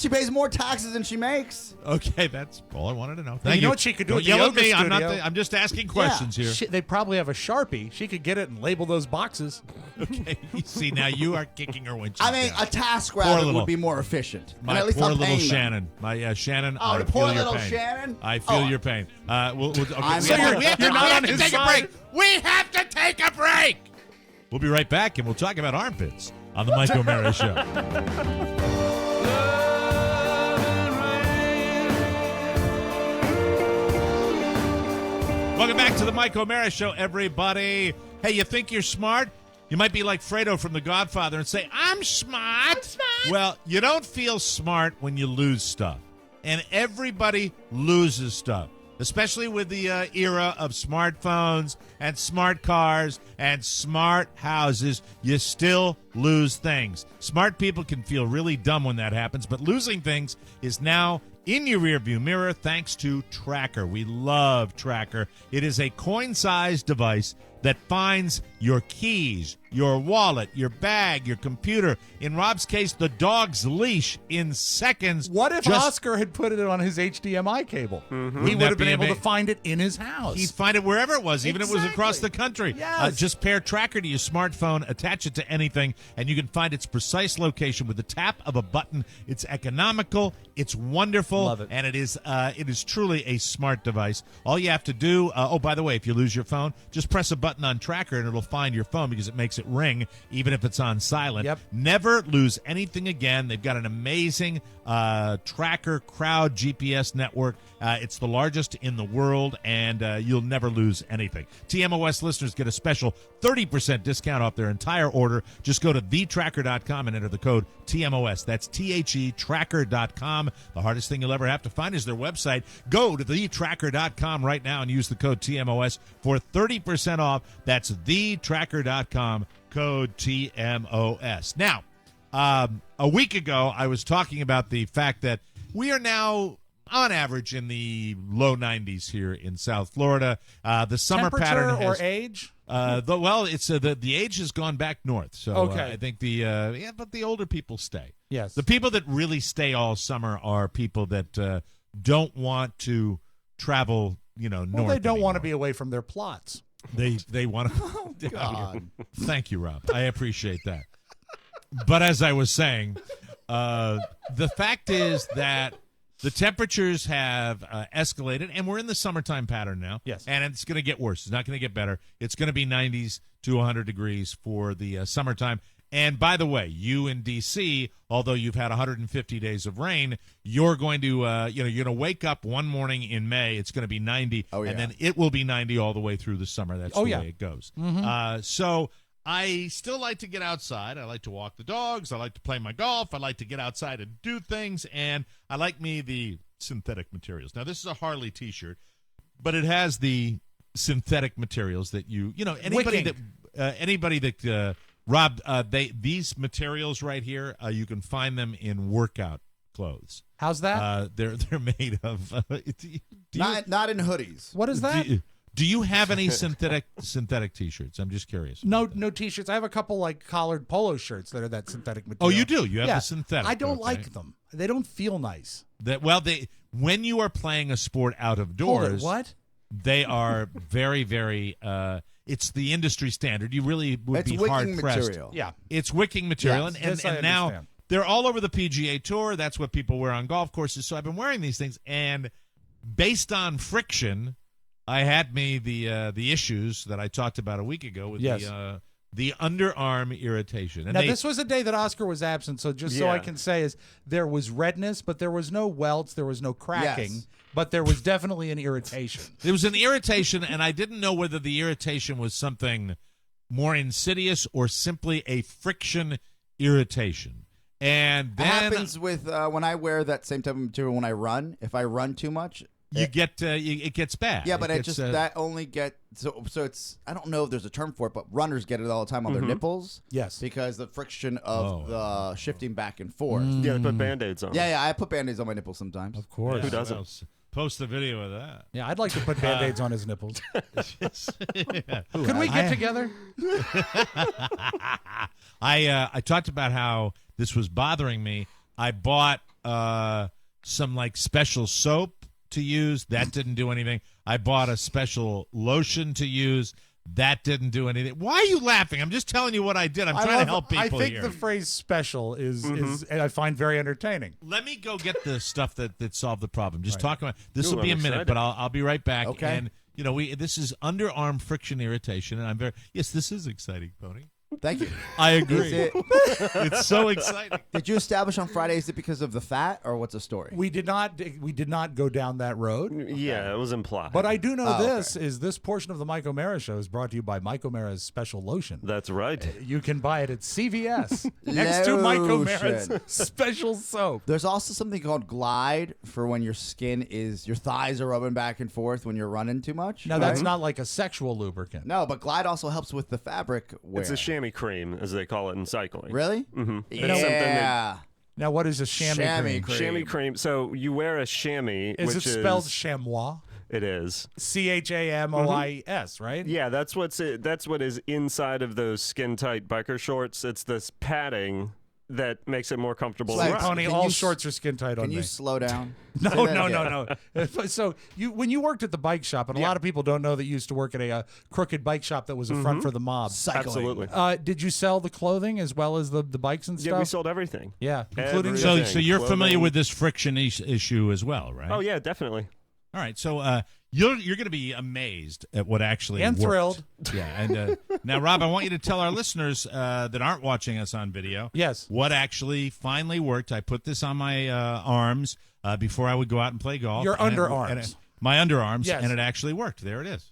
She pays more taxes than she makes.
Okay, that's all I wanted to know.
You know what she could do?
Don't yell at me. I'm just asking questions here.
They probably have a Sharpie. She could get it and label those boxes.
Okay. See, now you are kicking her when she's
I mean,
down.
a TaskRabbit would be more efficient.
My
at least
poor
I'm
little
paying
Shannon.
them.
Shannon.
Oh,
I
the
feel
poor
your
little
pain.
Shannon.
I feel your pain. Okay,
So you're not on his
take
side?
a break. We have to take a break. We'll be right back, and we'll talk about armpits on the Mike O'Mara Show. Welcome back to the Mike O'Mara Show, everybody. Hey, you think you're smart? You might be like Fredo from The Godfather and say, I'm smart. Well, you don't feel smart when you lose stuff. And everybody loses stuff, especially with the era of smartphones and smart cars and smart houses. You still lose things. Smart people can feel really dumb when that happens, but losing things is now in your rearview mirror thanks to Trackr. We love Trackr. It is a coin-sized device that finds your keys, your wallet, your bag, your computer. In Rob's case, the dog's leash in seconds.
What if Oscar had put it on his HDMI cable?
Mm-hmm.
He would have been able to find it in his house.
He'd find it wherever it was, even if it was across the country.
Yes.
Just pair Trackr to your smartphone, attach it to anything, and you can find its precise location with the tap of a button. It's economical, it's wonderful,
Love it.
And it is truly a smart device. All you have to do, by the way, if you lose your phone, just press a button on Trackr and it'll find your phone because it makes it ring even if it's on silent.
Yep.
Never lose anything again. They've got an amazing Trackr crowd GPS network. It's the largest in the world, and you'll never lose anything. TMOS listeners get a special 30% discount off their entire order. Just go to thetracker.com and enter the code TMOS. That's THE Tracker.com. The hardest thing you'll ever have to find is their website. Go to thetracker.com right now and use the code TMOS for 30% off. That's thetracker.com, code TMOS. Now, a week ago, I was talking about the fact that we are now, on average, in the low 90s here in South Florida. The summer pattern has,
or age?
The age has gone back north. So
Okay.
I think but the older people stay.
Yes.
The people that really stay all summer are people that don't want to travel, north.
Well, they don't want to
anymore.
be away from their plots.
They want to.
Oh, God.
Thank you, Rob. I appreciate that. But as I was saying, the fact is that The temperatures have escalated, and we're in the summertime pattern now.
Yes.
And it's going to get worse. It's not going to get better. It's going to be 90s to 100 degrees for the summertime. And by the way, you in D.C., although you've had 150 days of rain, you're going to, you're going to wake up one morning in May. It's going to be 90, and then it will be 90 all the way through the summer. That's the way it goes. So I still like to get outside. I like to walk the dogs. I like to play my golf. I like to get outside and do things. And I like the synthetic materials. Now, this is a Harley T-shirt, but it has the synthetic materials that anybody that Rob, these materials right here, you can find them in workout clothes.
How's that?
They're made of
not in hoodies.
What is that?
Do you have any synthetic T-shirts? I'm just curious.
No T-shirts. I have a couple like collared polo shirts that are that synthetic material.
Oh, you do? You have the synthetic.
I don't like them. They don't feel nice.
When you are playing a sport out of doors,
what?
They are very, very. It's the industry standard. You really would be hard pressed.
Material.
Yeah,
it's wicking material,
yes,
and now they're all over the PGA Tour. That's what people wear on golf courses. So I've been wearing these things, and based on friction, I had the issues that I talked about a week ago with the underarm irritation. And
now, this was a day that Oscar was absent, so so I can say is there was redness, but there was no welts, there was no cracking, but there was definitely an irritation.
There was an irritation, and I didn't know whether the irritation was something more insidious or simply a friction irritation. And then
it happens with when I wear that same type of material when I run. If I run too much,
it gets bad.
Yeah, but that only gets so it's I don't know if there's a term for it, but runners get it all the time on their nipples.
Yes,
because the friction of the shifting back and forth.
Yeah, they put Band-Aids on.
Yeah, I put Band-Aids on my nipples sometimes.
Of course,
who doesn't?
Post the video of that.
Yeah, I'd like to put Band-Aids on his nipples. Could we get together?
I talked about how this was bothering me. I bought some like special soap to use. That didn't do anything. I bought a special lotion to use. That didn't do anything. Why are you laughing? I'm just telling you what I did. I'm trying to help people
here. I think
here.
the phrase special is I find very entertaining.
Let me go get the stuff that solved the problem. Just talk about this. Will be a minute, but I'll be right back.
Okay.
And this is underarm friction irritation, and I'm very this is exciting, Pony.
Thank you.
I agree. It's so exciting.
Did you establish on Friday, is it because of the fat or what's the story?
We did not go down that road.
Yeah, it was implied.
But I do know this portion of the Mike O'Mara Show is brought to you by Mike O'Mara's special lotion.
That's right.
You can buy it at CVS next to Mike O'Mara's special soap.
There's also something called Glide for when your thighs are rubbing back and forth when you're running too much.
Now, that's not like a sexual lubricant.
No, but Glide also helps with the fabric wear.
It's a chamois cream, as they call it in cycling.
Really?
Mm-hmm.
Yeah.
Now, what is a chamois cream?
Chamois cream. So you wear a chamois.
Is it spelled chamois?
It is.
CHAMOIS, right?
Yeah, that's what is inside of those skin tight biker shorts. It's this padding that makes it more comfortable.
Like, Pony, all shorts are skin tight on me.
Can you slow down?
No. So when you worked at the bike shop, and a lot of people don't know that you used to work at a crooked bike shop that was a front for the mob.
Absolutely.
Did you sell the clothing as well as the bikes and stuff?
Yeah, we sold everything.
Yeah, including
everything.
So you're familiar with this friction issue as well, right?
Oh yeah, definitely.
All right, so you're going to be amazed at what actually
and
worked.
Thrilled.
Yeah, and now, Rob, I want you to tell our listeners that aren't watching us on video, what actually finally worked. I put this on my arms before I would go out and play golf.
Your underarms.
My underarms, and it actually worked. There it is.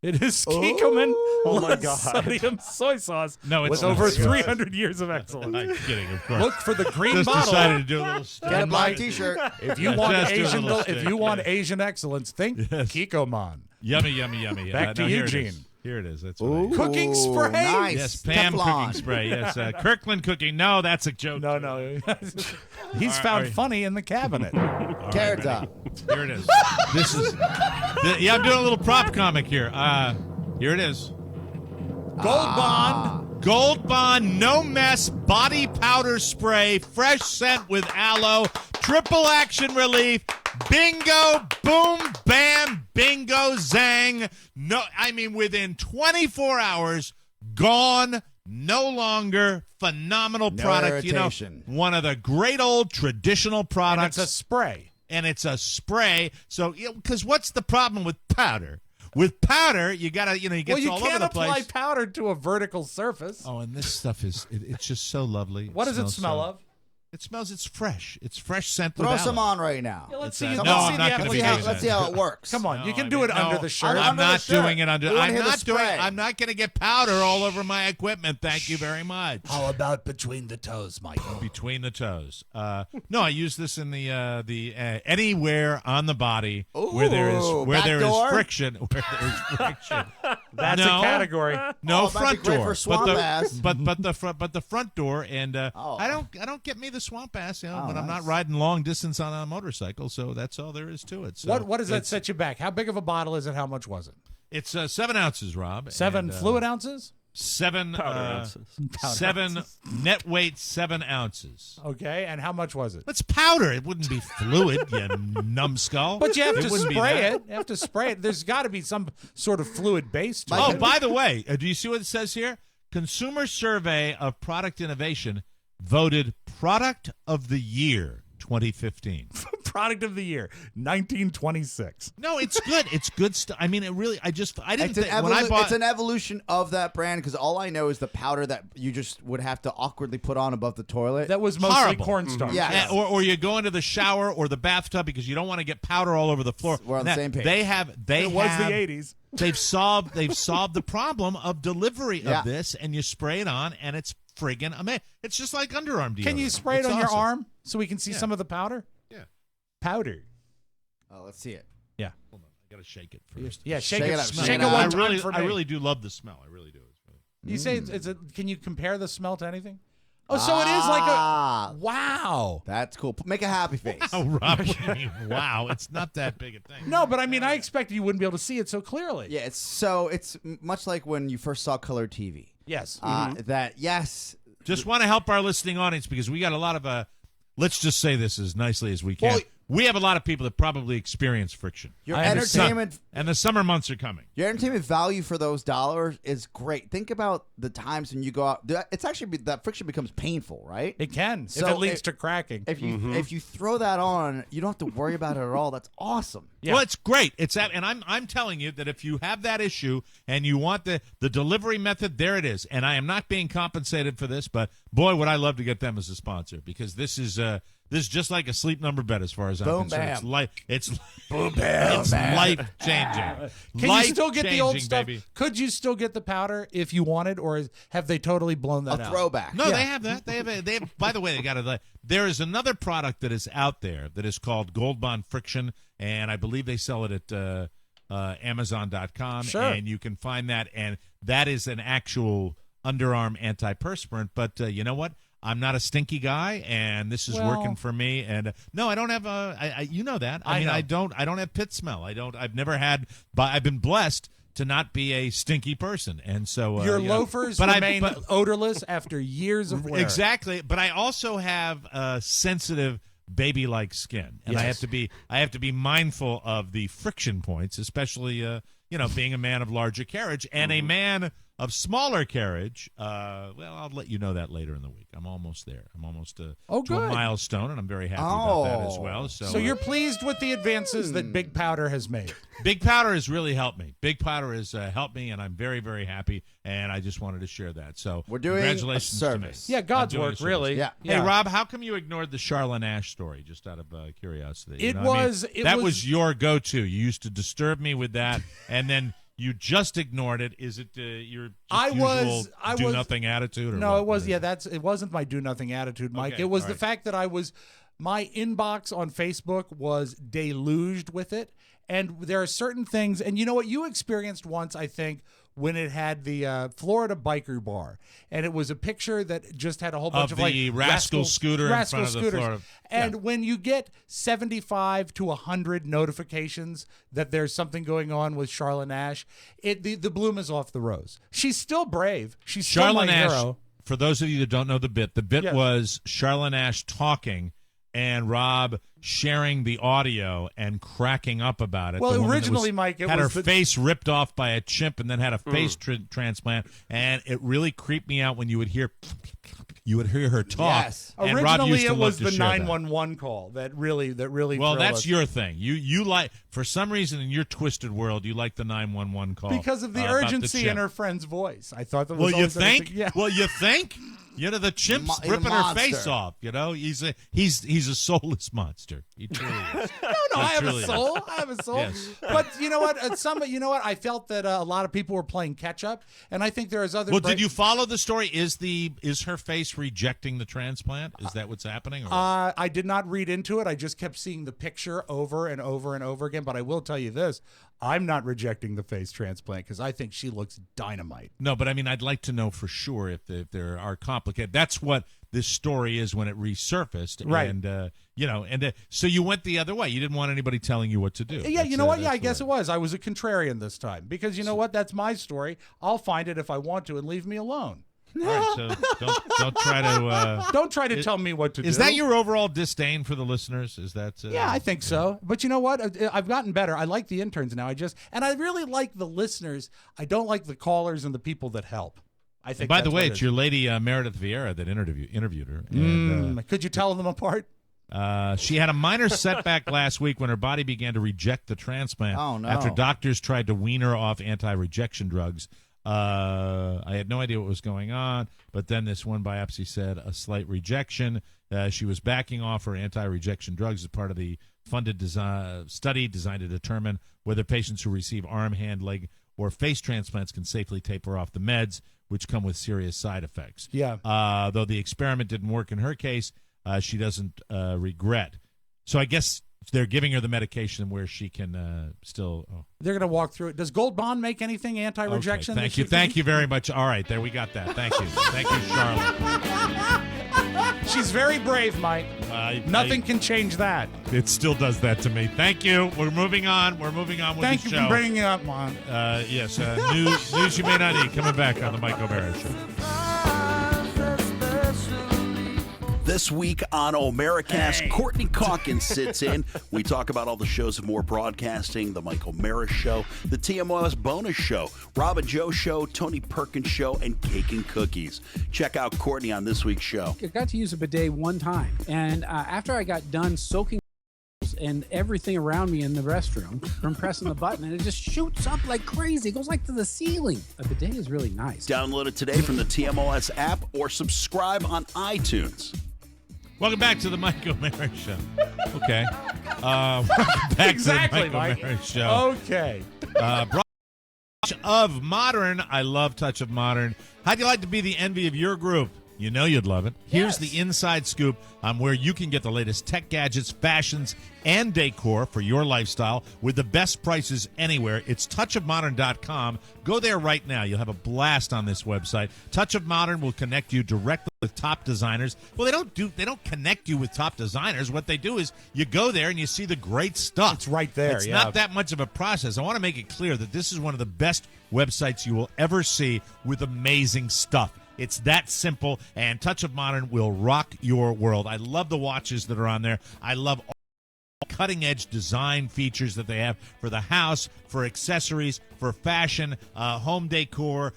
It is Kikkoman
my God.
sodium soy sauce
with
over 300 300 years of excellence.
I'm kidding, of course.
Look for the green
Just
bottle.
decided to do a little
Get a black T-shirt.
If you want Asian excellence, think Kikkoman.
Yummy.
Back to Eugene.
Here it is. That's what
cooking spray.
Nice.
Yes, Pam
Teflon.
cooking spray. Yes, Kirkland cooking. No, that's a joke.
No. He's found funny in the cabinet.
Carrot top.
Here it is. This is. I'm doing a little prop comic here. Here it is. Gold Bond, no mess, body powder spray, fresh scent with aloe, triple action relief. Bingo, boom, bam, bingo, zang. No, within 24 hours, gone, no longer. Phenomenal product.
Irritation.
One of the great old traditional products.
And it's a spray.
and it's a spray. So, because what's the problem with powder? With powder, you gotta, it gets all over the place.
Well, you can't apply powder to a vertical surface.
Oh, and this stuff it's just so lovely.
What does it smell of?
It's fresh. It's fresh scent.
Throw some on right now.
Yeah, let's see. I'm
not going to be doing that.
Let's see how it works.
Come on, you can do it under the shirt.
I'm not doing it under. I'm not going to get powder all over my equipment. Thank you very much.
How about between the toes, Michael?
Between the toes. No, I use this in the anywhere on the body where there is friction. Where there is friction.
That's a category.
No, front door.
For swamp ass.
But the front door, and I don't get me the swamp ass, when I'm not riding long distance on a motorcycle. So that's all there is to it. So
what does that set you back? How big of a bottle is it? How much was it?
It's 7 ounces, Rob.
7 fluid ounces?
7
ounces.
7 net weight, 7 ounces.
Okay, and how much was it?
It's powder. It wouldn't be fluid, you numbskull.
But you have to spray it. You have to spray it. There's got to be some sort of fluid base to it.
Oh, by the way, do you see what it says here? Consumer Survey of Product Innovation voted Product of the Year 2015.
Product of the Year 1926.
No, it's good. It's good stuff. I mean, it really. I didn't think when I
it's an evolution of that brand because all I know is the powder that you just would have to awkwardly put on above the toilet.
That was mostly
horrible.
cornstarch.
Yeah,
or you go into the shower or the bathtub because you don't want to get powder all over the floor.
We're on the same page.
It was the 80s.
They've solved the problem of delivery of this, and you spray it on, and it's friggin' amazing. It's just like underarm deodorant.
Can you spray it on your arm so we can see some of the powder?
Yeah.
Powder.
Oh, let's see it.
Yeah.
Hold on. I got to shake it first.
Yeah, shake it.
Shake it
one time for me.
I really do love the smell. I really do.
You say it's a. Can you compare the smell to anything? Oh, so it is like a. Wow.
That's cool. Make a happy face.
Oh, Rob, what do you mean, wow. It's not that big a thing.
No, but I mean, I expected you wouldn't be able to see it so clearly.
Yeah, it's much like when you first saw color TV.
Yes.
Yes.
Just want to help our listening audience because we got a lot of let's just say this as nicely as we can.
Well,
we have a lot of people that probably experience friction.
Your entertainment
and the summer months are coming.
Your entertainment value for those dollars is great. Think about the times when you go out. It's actually that friction becomes painful, right?
It can if it leads to cracking.
If you throw that on, you don't have to worry about it at all. That's awesome.
Yeah. Well, it's great. And I'm telling you that if you have that issue and you want the delivery method, there it is. And I am not being compensated for this, but boy, would I love to get them as a sponsor because this is just like a Sleep Number bed as far as I'm concerned. It's life changing.
Can you still get the old stuff? Baby. Could you still get the powder if you wanted, or have they totally blown that out?
A throwback.
No, they have that. They have. By the way, they got it. There is another product that is out there that is called Gold Bond Friction, and I believe they sell it at Amazon.com.
Sure.
And you can find that, and that is an actual underarm antiperspirant. But you know what? I'm not a stinky guy, and this is working for me. And no, I don't have you know that. I mean, I don't have pit smell. I've never had. But I've been blessed to not be a stinky person, and so
your loafers remain odorless after years of wear.
Exactly, but I also have sensitive baby-like skin, and I have to be mindful of the friction points, especially being a man of larger carriage and a man of smaller carriage. I'll let you know that later in the week. I'm almost there. I'm almost to a milestone, and I'm very happy about that as well. So
you're pleased with the advances that Big Powder has made?
Big Powder has really helped me. Big Powder has helped me, and I'm very, very happy, and I just wanted to share that. So
we're doing
congratulations
a service.
To me.
Yeah, God's work, really.
Yeah.
Hey, Rob, how come you ignored the Charlotte Nash story, just out of curiosity?
That
was your go-to. You used to disturb me with that, and then you just ignored it. Is it your usual do-nothing attitude? Or
no,
what?
it was. Yeah, it wasn't my do-nothing attitude, Mike.
Okay,
it was the fact that my inbox on Facebook was deluged with it. And there are certain things, and you know what? You experienced once, I think, when it had the Florida Biker Bar, and it was a picture that just had a whole bunch of
the rascal scooter in front of the Florida.
And when you get 75 to 100 notifications that there's something going on with Charlotte Nash, the bloom is off the rose. She's still brave. She's
Charlotte
still my
Nash,
hero.
For those of you that don't know the bit was Charlotte Nash talking and Rob sharing the audio and cracking up about it.
Well, originally, Mike, it
had
was
her face ripped off by a chimp and then had a face transplant, and it really creeped me out when you would hear you would hear her talk.
Yes.
And Rob
Originally,
used to
it was
love to
the
share that.
911 call that really.
Well,
thrilled
that's
us.
your thing. You like, for some reason in your twisted world, you like the 911 call
because of the
about
urgency
chimp.
in her friend's voice. I thought that was.
Well, you
always
think?
everything- Yeah.
Well, you think? You know, the chimp's
He's a
ripping her face
monster.
off. You know, he's a soulless monster. He truly is.
No, I have a soul. I have a soul.
Yes.
But you know what? I felt that a lot of people were playing catch up, and I think there is other.
Well, did you follow the story? Is her face rejecting the transplant? Is that what's happening? Or?
I did not read into it. I just kept seeing the picture over and over and over again. But I will tell you this: I'm not rejecting the face transplant because I think she looks dynamite.
No, but I mean, I'd like to know for sure if there are complicated. That's what this story is when it resurfaced,
right?
And so you went the other way. You didn't want anybody telling you what to do.
Yeah, you know what? Yeah, I guess it was. I was a contrarian this time because you know what? That's my story. I'll find it if I want to, and leave me alone.
All right, so don't try to
don't try to tell me what to do.
Is that your overall disdain for the listeners? Is that
yeah, I think so. But you know what? I've gotten better. I like the interns now. And I really like the listeners. I don't like the callers and the people that help. I think.
By the way, it's your lady Meredith Vieira that interviewed her. And,
could you tell them apart?
She had a minor setback last week when her body began to reject the transplant.
Oh, no.
After doctors tried to wean her off anti-rejection drugs. I had no idea what was going on, but then this one biopsy said a slight rejection. She was backing off her anti-rejection drugs as part of the funded study designed to determine whether patients who receive arm, hand, leg, or face transplants can safely taper off the meds, which come with serious side effects.
Yeah.
Though the experiment didn't work in her case, she doesn't regret. So I guess they're giving her the medication where she can still. Oh.
They're going to walk through it. Does Gold Bond make anything anti-rejection?
Okay, thank you very much. All right, there we got that. Thank you, Charlotte.
She's very brave, Mike. Nothing can change that.
It still does that to me. Thank you. We're moving on. With
Thank
the show.
you for bringing it up, Mom.
Yes, news you may not need. Coming back on the Mike O'Mara Show.
This week on Omericast, Courtney Calkins sits in. We talk about all the shows of More Broadcasting, the Mike O'Mara Show, the TMOS Bonus Show, Rob and Joe Show, Tony Perkins Show, and Cake and Cookies. Check out Courtney on this week's show.
I got to use a bidet one time, and after I got done soaking and everything around me in the restroom from pressing the button, and it just shoots up like crazy. It goes like to the ceiling. A bidet is really nice.
Download it today from the TMOS app or subscribe on iTunes.
Welcome back to the Mike O'Mara Show. Okay. Welcome back
Exactly,
to the Mike O'Mara Show.
Okay.
Touch of Modern. I love Touch of Modern. How'd you like to be the envy of your group? You know you'd love it. Here's the inside scoop on where you can get the latest tech gadgets, fashions, and decor for your lifestyle with the best prices anywhere. It's touchofmodern.com. Go there right now. You'll have a blast on this website. Touch of Modern will connect you directly with top designers. Well, they don't connect you with top designers. What they do is you go there and you see the great stuff.
It's right there.
It's not that much of a process. I want to make it clear that this is one of the best websites you will ever see with amazing stuff. It's that simple, and Touch of Modern will rock your world. I love the watches that are on there. I love all cutting-edge design features that they have for the house, for accessories, for fashion, home decor.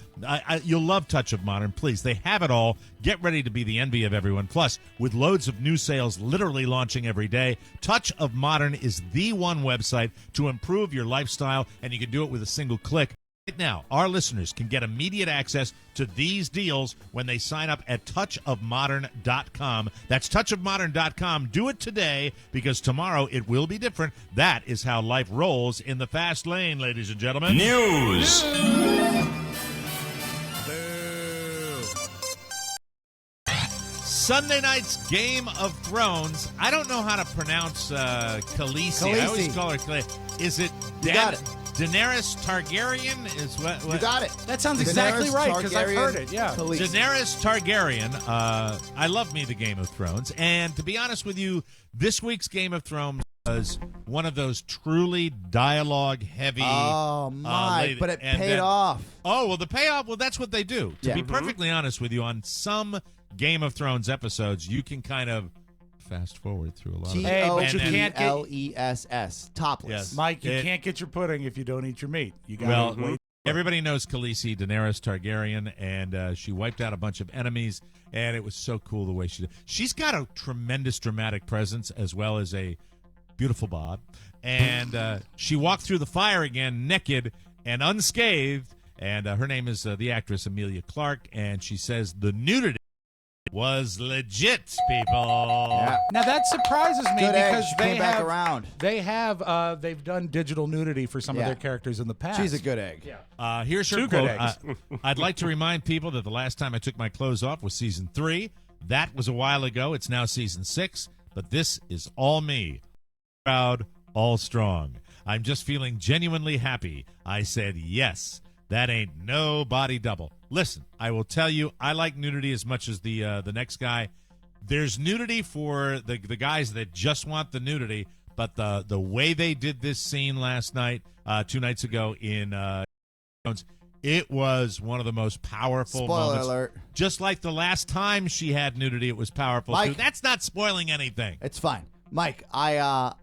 You'll love Touch of Modern. Please, they have it all. Get ready to be the envy of everyone. Plus, with loads of new sales literally launching every day, Touch of Modern is the one website to improve your lifestyle, and you can do it with a single click. Right now, our listeners can get immediate access to these deals when they sign up at touchofmodern.com. That's touchofmodern.com. Do it today, because tomorrow it will be different. That is how life rolls in the fast lane, ladies and gentlemen.
News.
Sunday night's Game of Thrones. I don't know how to pronounce Khaleesi. I always call her Khaleesi. Is it Daenerys Targaryen? Is what?
You got it.
That sounds exactly right, because I've heard it. Yeah.
Daenerys Targaryen. I love me the Game of Thrones. And to be honest with you, this week's Game of Thrones was one of those truly dialogue-heavy.
Oh, my. But it paid off.
Oh, well, the payoff, well, that's what they do. To be perfectly honest with you, on some Game of Thrones episodes, you can kind of fast forward through a lot of
but you can't get
L-E-S-S. Topless.
Yes.
Mike, you can't get your pudding if you don't eat your meat. You got to wait.
everybody knows Khaleesi, Daenerys Targaryen, and she wiped out a bunch of enemies, and it was so cool the way she did. She's got a tremendous dramatic presence as well as a beautiful bod, and she walked through the fire again naked and unscathed, and her name is the actress Emilia Clarke, and she says the nudity was legit, people.
Yeah. Now that surprises me
Good
because
egg. She came back around.
They've done digital nudity for some of their characters in the past.
She's a good egg.
Yeah.
Here's her
Two
quote.
good eggs.
I'd like to remind people that the last time I took my clothes off was season 3. That was a while ago. It's now season 6, but this is all me. Proud, all strong. I'm just feeling genuinely happy. I said yes. That ain't no body double. Listen, I will tell you, I like nudity as much as the next guy. There's nudity for the guys that just want the nudity, but the way they did this scene last night, 2 nights ago in it was one of the most powerful
Spoiler
moments.
alert.
Just like the last time she had nudity, it was powerful
Mike,
too. That's not spoiling anything.
It's fine. Mike, I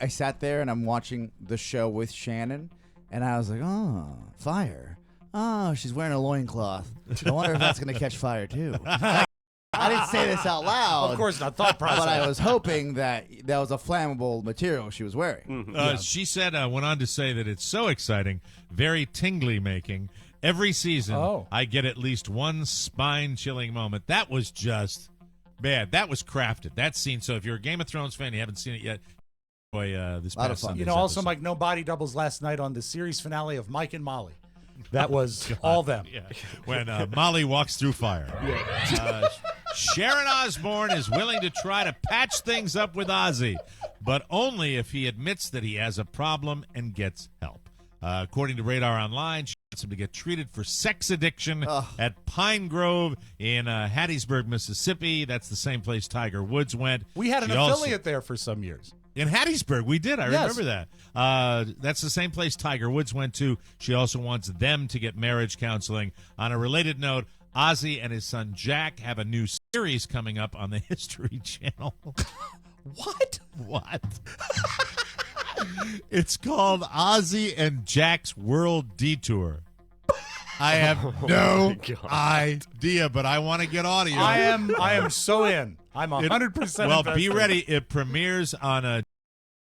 sat there and I'm watching the show with Shannon, and I was like, oh, fire. Oh, she's wearing a loincloth. I wonder if that's going to catch fire, too. I didn't say this out loud.
Of course not. Thought process.
But I was hoping that was a flammable material she was wearing.
She said, went on to say that it's so exciting, very tingly making. Every season, I get at least one spine-chilling moment. That was just bad. That was crafted. That scene. So if you're a Game of Thrones fan, you haven't seen it yet, boy, this past Sunday's
also,
episode.
Mike, no body doubles last night on the series finale of Mike and Molly. That was all them.
Yeah. When Molly walks through fire. Sharon Osbourne is willing to try to patch things up with Ozzy, but only if he admits that he has a problem and gets help. According to Radar Online, she wants him to get treated for sex addiction at Pine Grove in Hattiesburg, Mississippi. That's the same place Tiger Woods went.
We had an affiliate there for some years.
In Hattiesburg, we did. I remember that. That's the same place Tiger Woods went to. She also wants them to get marriage counseling. On a related note, Ozzy and his son Jack have a new series coming up on the History Channel.
What?
It's called Ozzy and Jack's World Detour. I have no idea, but I want to get audio.
I am so in. I'm 100%
Well,
invested.
be ready. It premieres on a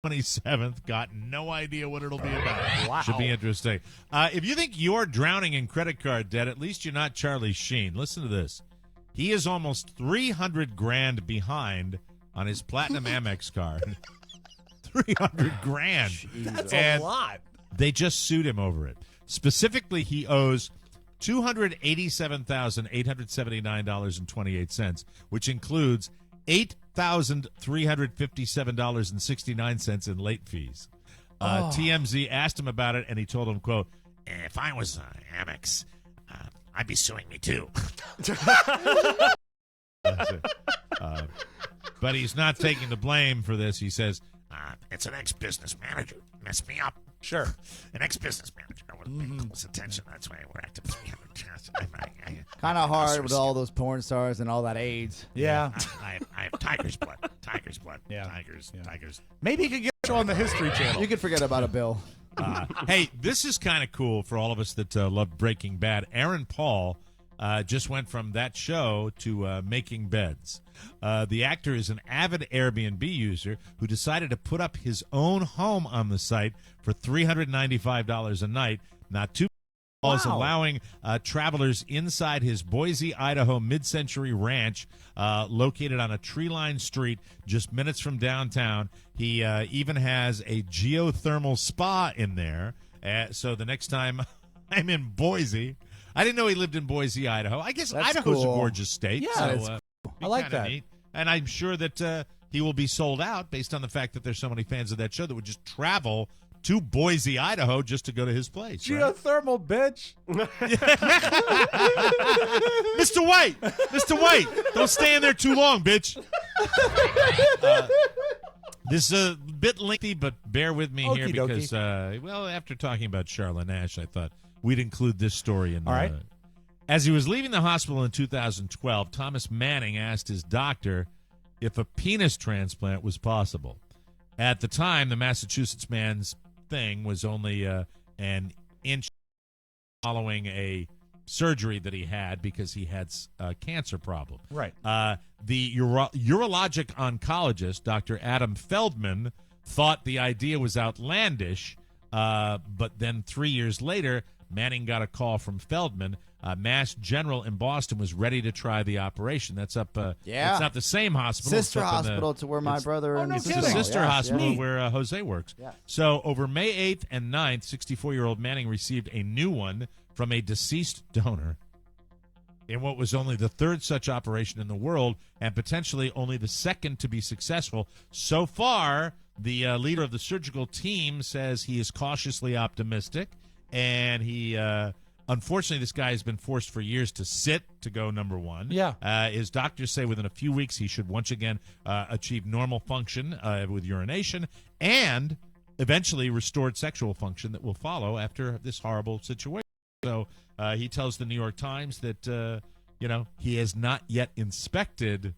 27th. Got no idea what it'll be about.
Wow.
Should be interesting. If you think you're drowning in credit card debt, at least you're not Charlie Sheen. Listen to this. He is almost $300,000 behind on his Platinum Amex card. $300,000.
That's a lot.
They just sued him over it. Specifically, he owes $287,879.28, which includes $8,357.69 in late fees. TMZ asked him about it, and he told him, quote, if I was Amex, I'd be suing me too. But he's not taking the blame for this. He says, it's an ex-business manager. Messed me up.
Sure.
An ex-business manager. I want to pay close attention. That's why we're active.
Kind of hard with all those porn stars and all that AIDS.
Yeah.
I have tiger's blood. Tiger's blood.
Yeah.
Tigers.
Maybe you could get a show on the History Channel.
You could forget about it, Bill.
Hey, this is kind of cool for all of us that love Breaking Bad. Aaron Paul just went from that show to Making Beds. The actor is an avid Airbnb user who decided to put up his own home on the site for $395 a night. Not too is allowing travelers inside his Boise, Idaho mid-century ranch located on a tree-lined street just minutes from downtown. He even has a geothermal spa in there. So the next time I'm in Boise, I didn't know he lived in Boise, Idaho. I guess
That's
Idaho's
cool.
a gorgeous state.
Yeah,
so,
I like that.
Neat. And I'm sure that he will be sold out based on the fact that there's so many fans of that show that would just travel to Boise, Idaho, just to go to his place. Right?
Geothermal, bitch.
Mr. White, don't stay in there too long, bitch. This is a bit lengthy, but bear with me here because, after talking about Charlotte Nash, I thought we'd include this story in.
All right.
As he was leaving the hospital in 2012, Thomas Manning asked his doctor if a penis transplant was possible. At the time, the Massachusetts man's thing was only an inch following a surgery that he had because he had a cancer problem.
Right.
The urologic oncologist, Dr. Adam Feldman, thought the idea was outlandish, but then 3 years later, Manning got a call from Feldman. Mass General in Boston was ready to try the operation. That's up. It's not the same hospital.
Sister hospital to where my brother and
it's
sister.
the sister
Yes,
hospital
yes.
where Jose works.
Yeah.
So over May 8th and 9th, 64-year-old Manning received a new one from a deceased donor in what was only the third such operation in the world and potentially only the second to be successful. So far, the leader of the surgical team says he is cautiously optimistic, and he unfortunately, this guy has been forced for years to sit to go number one.
Yeah.
His doctors say within a few weeks he should once again achieve normal function with urination and eventually restored sexual function that will follow after this horrible situation. So he tells the New York Times that, he has not yet inspected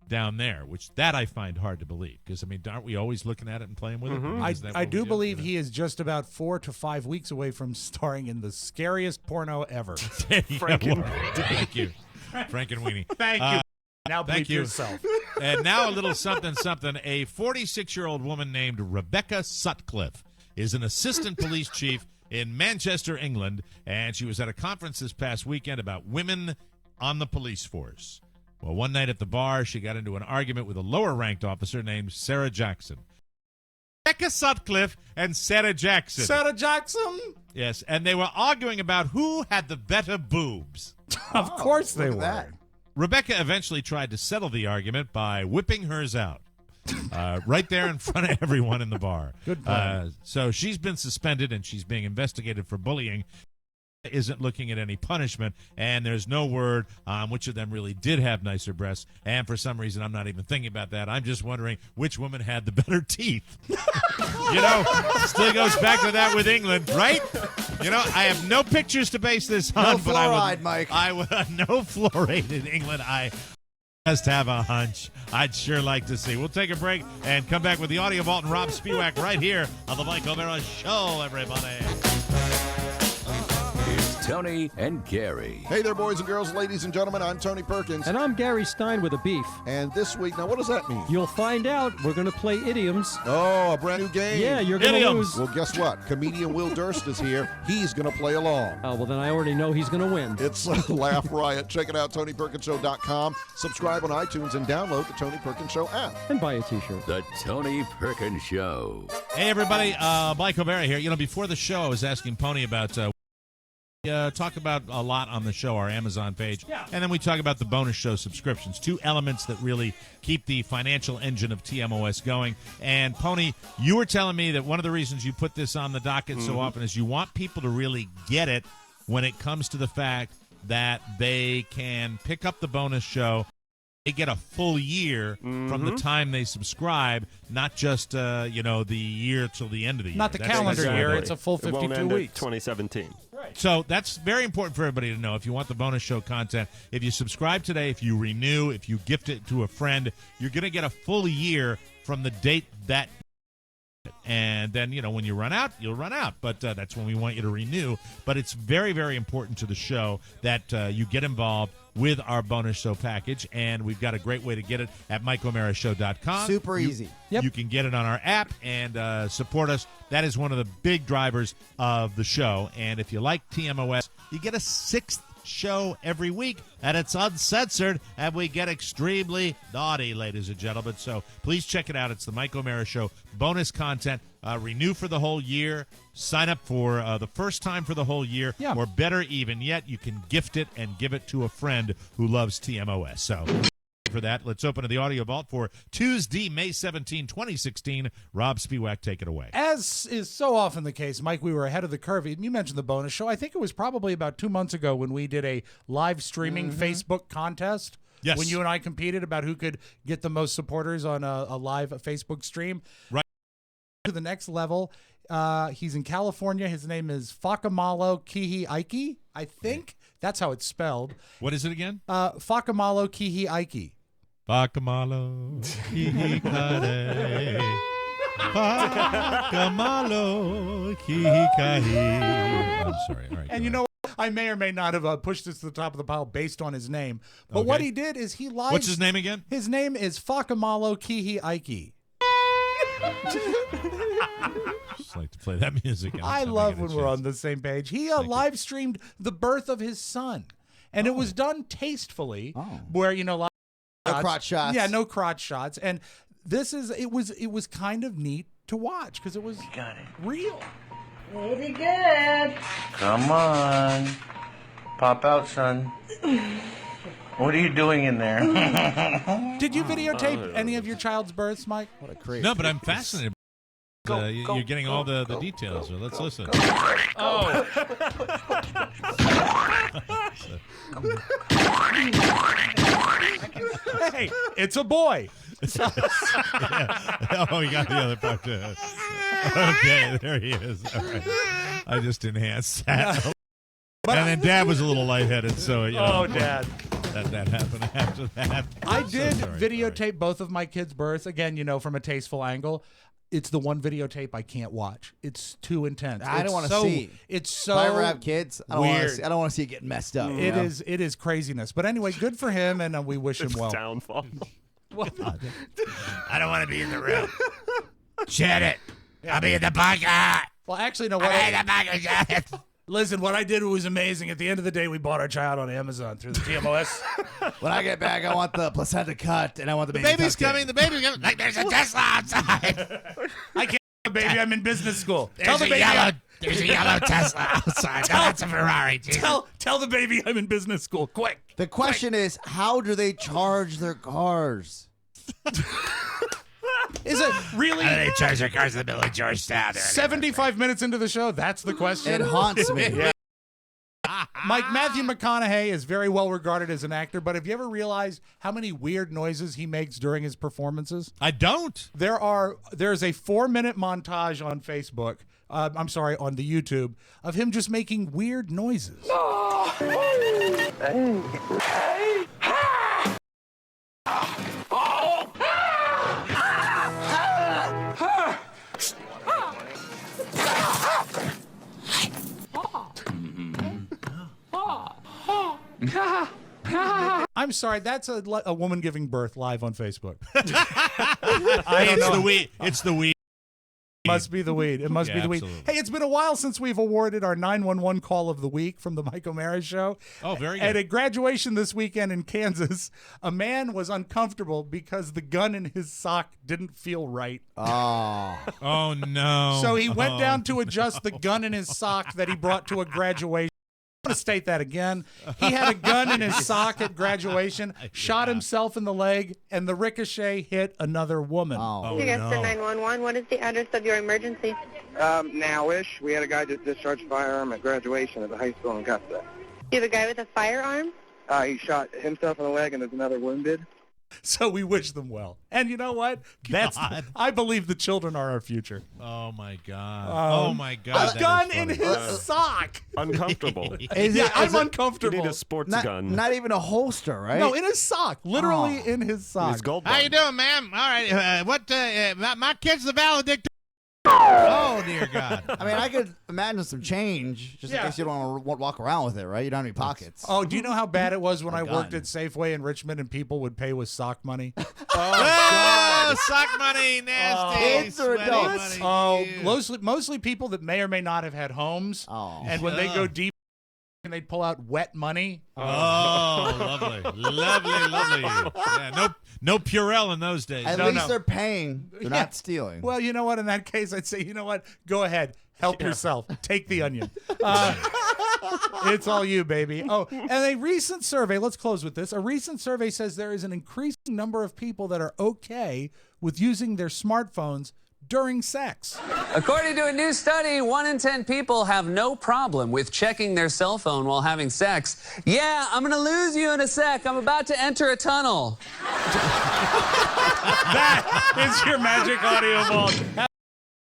down there, which that I find hard to believe because, I mean, aren't we always looking at it and playing with it?
I do believe he is just about 4 to 5 weeks away from starring in the scariest porno ever.
Thank you. Frank and Weenie.
Thank you. Now
thank
bleep
you.
yourself.
And now a little something. A 46-year-old woman named Rebecca Sutcliffe is an assistant police chief in Manchester, England, and she was at a conference this past weekend about women on the police force. Well, one night at the bar, she got into an argument with a lower-ranked officer named Sarah Jackson. Rebecca Sutcliffe and Sarah Jackson.
Sarah Jackson?
Yes, and they were arguing about who had the better boobs.
Of course they were.
that.
Rebecca eventually tried to settle the argument by whipping hers out. Right there in front of everyone in the bar.
Good plan.
So she's been suspended and she's being investigated for bullying. Isn't looking at any punishment, and there's no word on which of them really did have nicer breasts, and for some reason I'm not even thinking about that. I'm just wondering which woman had the better teeth. Still goes back to that with England, right? I have no pictures to base this on,
No
but
fluoride, Mike.
I would no fluoride in England. I just have a hunch. I'd sure like to see. We'll take a break and come back with the Audio Vault and Rob Spiewak right here on the Mike O'Mara Show, everybody.
It's Tony and Gary.
Hey there, boys and girls, ladies and gentlemen. I'm Tony Perkins.
And I'm Gary Stein with a beef.
And this week, now what does that mean?
You'll find out. We're going to play idioms.
Oh, a brand new game.
Yeah, you're going to lose.
Well, guess what? Comedian Will Durst is here. He's going to play along.
Oh, well, then I already know he's going to win.
It's Laugh Riot. Check it out, TonyPerkinsShow.com. Subscribe on iTunes and download the Tony Perkins Show app.
And buy a T-shirt.
The Tony Perkins Show.
Hey, everybody. Mike O'Mara here. Before the show, I was asking Pony about... talk about a lot on the show, our Amazon page, and then we talk about the bonus show subscriptions, two elements that really keep the financial engine of TMOS going. And Pony, you were telling me that one of the reasons you put this on the docket so often is you want people to really get it when it comes to the fact that they can pick up the bonus show. They get a full year from the time they subscribe, not just the year till the end of the year.
Not the calendar year. It's a full 52
it won't end
weeks.
At 2017.
Right. So that's very important for everybody to know. If you want the bonus show content, if you subscribe today, if you renew, if you gift it to a friend, you're going to get a full year from the date that. And then, when you run out, you'll run out. But that's when we want you to renew. But it's very, very important to the show that you get involved with our bonus show package. And we've got a great way to get it at MikeO'MaraShow.com.
Super easy.
Yep.
You can get it on our app and support us. That is one of the big drivers of the show. And if you like TMOS, you get a sixth show every week, and it's uncensored, and we get extremely naughty, ladies and gentlemen. So please check it out. It's the Mike O'Mara Show bonus content. Renew for the whole year. Sign up for the first time for the whole year, or better even yet, you can gift it and give it to a friend who loves TMOS. So for that, let's open to the Audio Vault for Tuesday, May 17, 2016. Rob Spiewak, take it away.
As is so often the case, Mike, we were ahead of the curve. You mentioned the bonus show. I think it was probably about 2 months ago when we did a live streaming Facebook contest.
Yes.
When you and I competed about who could get the most supporters on a live Facebook stream.
Right.
To the next level. He's in California. His name is Fakamalo Kihiaiki, I think. That's how it's spelled.
What is it again?
Fakamalo Kihiaiki.
Fakamalo Kihikare. Fakamalo Kihikahi. I'm sorry. All right.
And you know I may or may not have pushed this to the top of the pile based on his name. But what he did is he live.
What's his name again?
His name is Fakamalo Kihi Aiki.
Just like to play that music.
I love when we're on the same page. He live streamed the birth of his son, and it was done tastefully, where no
crotch shots.
Yeah, no crotch shots. And it was kind of neat to watch because it was real.
Pretty good. Come on, pop out, son. What are you doing in there?
Did you videotape any of your child's births, Mike? What a creep.
No, but I'm fascinated. You're getting all the details. So let's listen.
Oh. Hey, it's a boy.
Yeah. Oh, you got the other part too. Okay, there he is. All right. I just enhanced that. And then Dad was a little lightheaded, so
Dad.
That happened after that.
I did videotape both of my kids' births again, from a tasteful angle. It's the one videotape I can't watch. It's too intense.
I don't want to see.
It's so
if I ever have kids, I don't want to see it getting messed up.
It is craziness. But anyway, good for him, and we wish him well.
Downfall.
I don't want to be in the room. Shut it. I'll be in the bunker.
Well, actually, no. Listen, what I did was amazing. At the end of the day, we bought our child on Amazon through the Tmos.
When I get back, I want the placenta cut, and I want the baby.
Baby's coming. The baby's coming. Like there's a Tesla outside.
I can't, baby. I'm in business school.
There's a yellow Tesla outside. No, that's a Ferrari.
Tell the baby I'm in business school. Quick.
The question is, how do they charge their cars?
Is it really?
How do they charge their cars in the middle of Georgetown?
75 minutes into the show, that's the question.
It haunts me.
Yeah. Mike, Matthew McConaughey is very well regarded as an actor, but have you ever realized how many weird noises he makes during his performances?
I don't.
There's a 4-minute montage on Facebook. On the YouTube of him just making weird noises. I'm sorry, that's a woman giving birth live on Facebook. I don't know.
It's the weed.
Must be the weed. It must be the weed.
Absolutely.
Hey, it's been a while since we've awarded our 911 call of the week from the Mike O'Mara Show.
Oh, very good.
At a graduation this weekend in Kansas, a man was uncomfortable because the gun in his sock didn't feel right.
Oh no.
So he went down to adjust the gun in his sock that he brought to a graduation. I'm going to state that again. He had a gun in his sock at graduation, shot himself in the leg, and the ricochet hit another woman.
You guys to 911. What is the address of your emergency?
Now-ish. We had a guy just discharged a firearm at graduation at the high school in Augusta.
You have a guy with a firearm?
He shot himself in the leg and there's another wounded.
So we wish them well. And you know what? I believe the children are our future.
Oh, my God. Oh, my God.
A gun in his sock.
Uncomfortable.
I'm uncomfortable.
You need a sports gun.
Not even a holster, right?
No, in his sock. Literally in his sock.
His gold
How you doing, ma'am? All right. My kid's the valedictorian.
Oh, dear God.
I mean, I could imagine some change just in case you don't want to walk around with it, right? You don't have any pockets.
Oh, do you know how bad it was when I worked at Safeway in Richmond and people would pay with sock money?
Sock money, nasty.
Kids or adults?
Mostly people that may or may not have had homes. And when they go deep, and they'd pull out wet money.
Oh, lovely. Yeah, no Purell in those days.
At least they're paying. They're not stealing.
Well, you know what? In that case, I'd say, you know what? Go ahead. Help yourself. Take the onion. It's all you, baby. Oh, and a recent survey, let's close with this. A recent survey says there is an increasing number of people that are okay with using their smartphones during sex.
According to a new study, 1 in 10 people have no problem with checking their cell phone while having sex. Yeah, I'm going to lose you in a sec. I'm about to enter a tunnel.
That is your magic audio vault.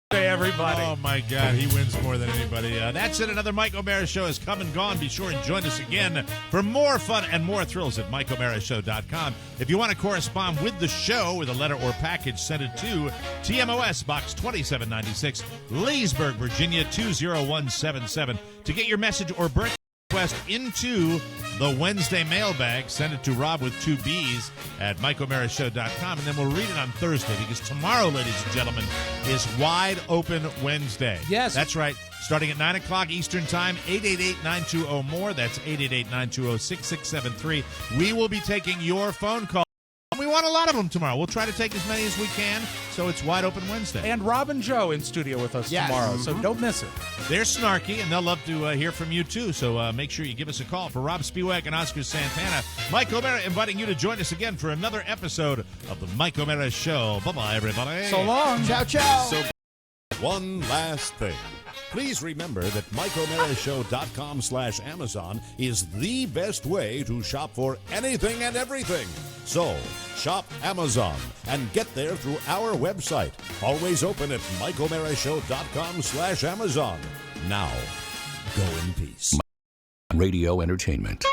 Hey, everybody.
Oh, my God. He wins more than anybody. That's it. Another Mike O'Mara Show has come and gone. Be sure and join us again for more fun and more thrills at MikeO'MaraShow.com. If you want to correspond with the show with a letter or package, send it to TMOS Box 2796, Leesburg, Virginia 20177. To get your message or birthday request into the Wednesday mailbag. Send it to Rob with 2 B's at MikeO'MaraShow.com, and then we'll read it on Thursday, because tomorrow, ladies and gentlemen, is Wide Open Wednesday.
Yes.
That's right. Starting at 9 o'clock Eastern Time, 888-920-MORE. That's 888-920-6673. We will be taking your phone call. We want a lot of them tomorrow. We'll try to take as many as we can, so it's Wide Open Wednesday.
And Rob and Joe in studio with us tomorrow, so don't miss it.
They're snarky, and they'll love to hear from you, too, so make sure you give us a call. For Rob Spiewak and Oscar Santana, Mike O'Mara inviting you to join us again for another episode of the Mike O'Mara Show. Bye-bye, everybody.
So long.
Ciao, ciao.
So, one last thing. Please remember that MikeO'MaraShow.com/Amazon is the best way to shop for anything and everything. So, shop Amazon and get there through our website. Always open at MikeO'MaraShow.com/Amazon. Now, go in peace.
Radio Entertainment.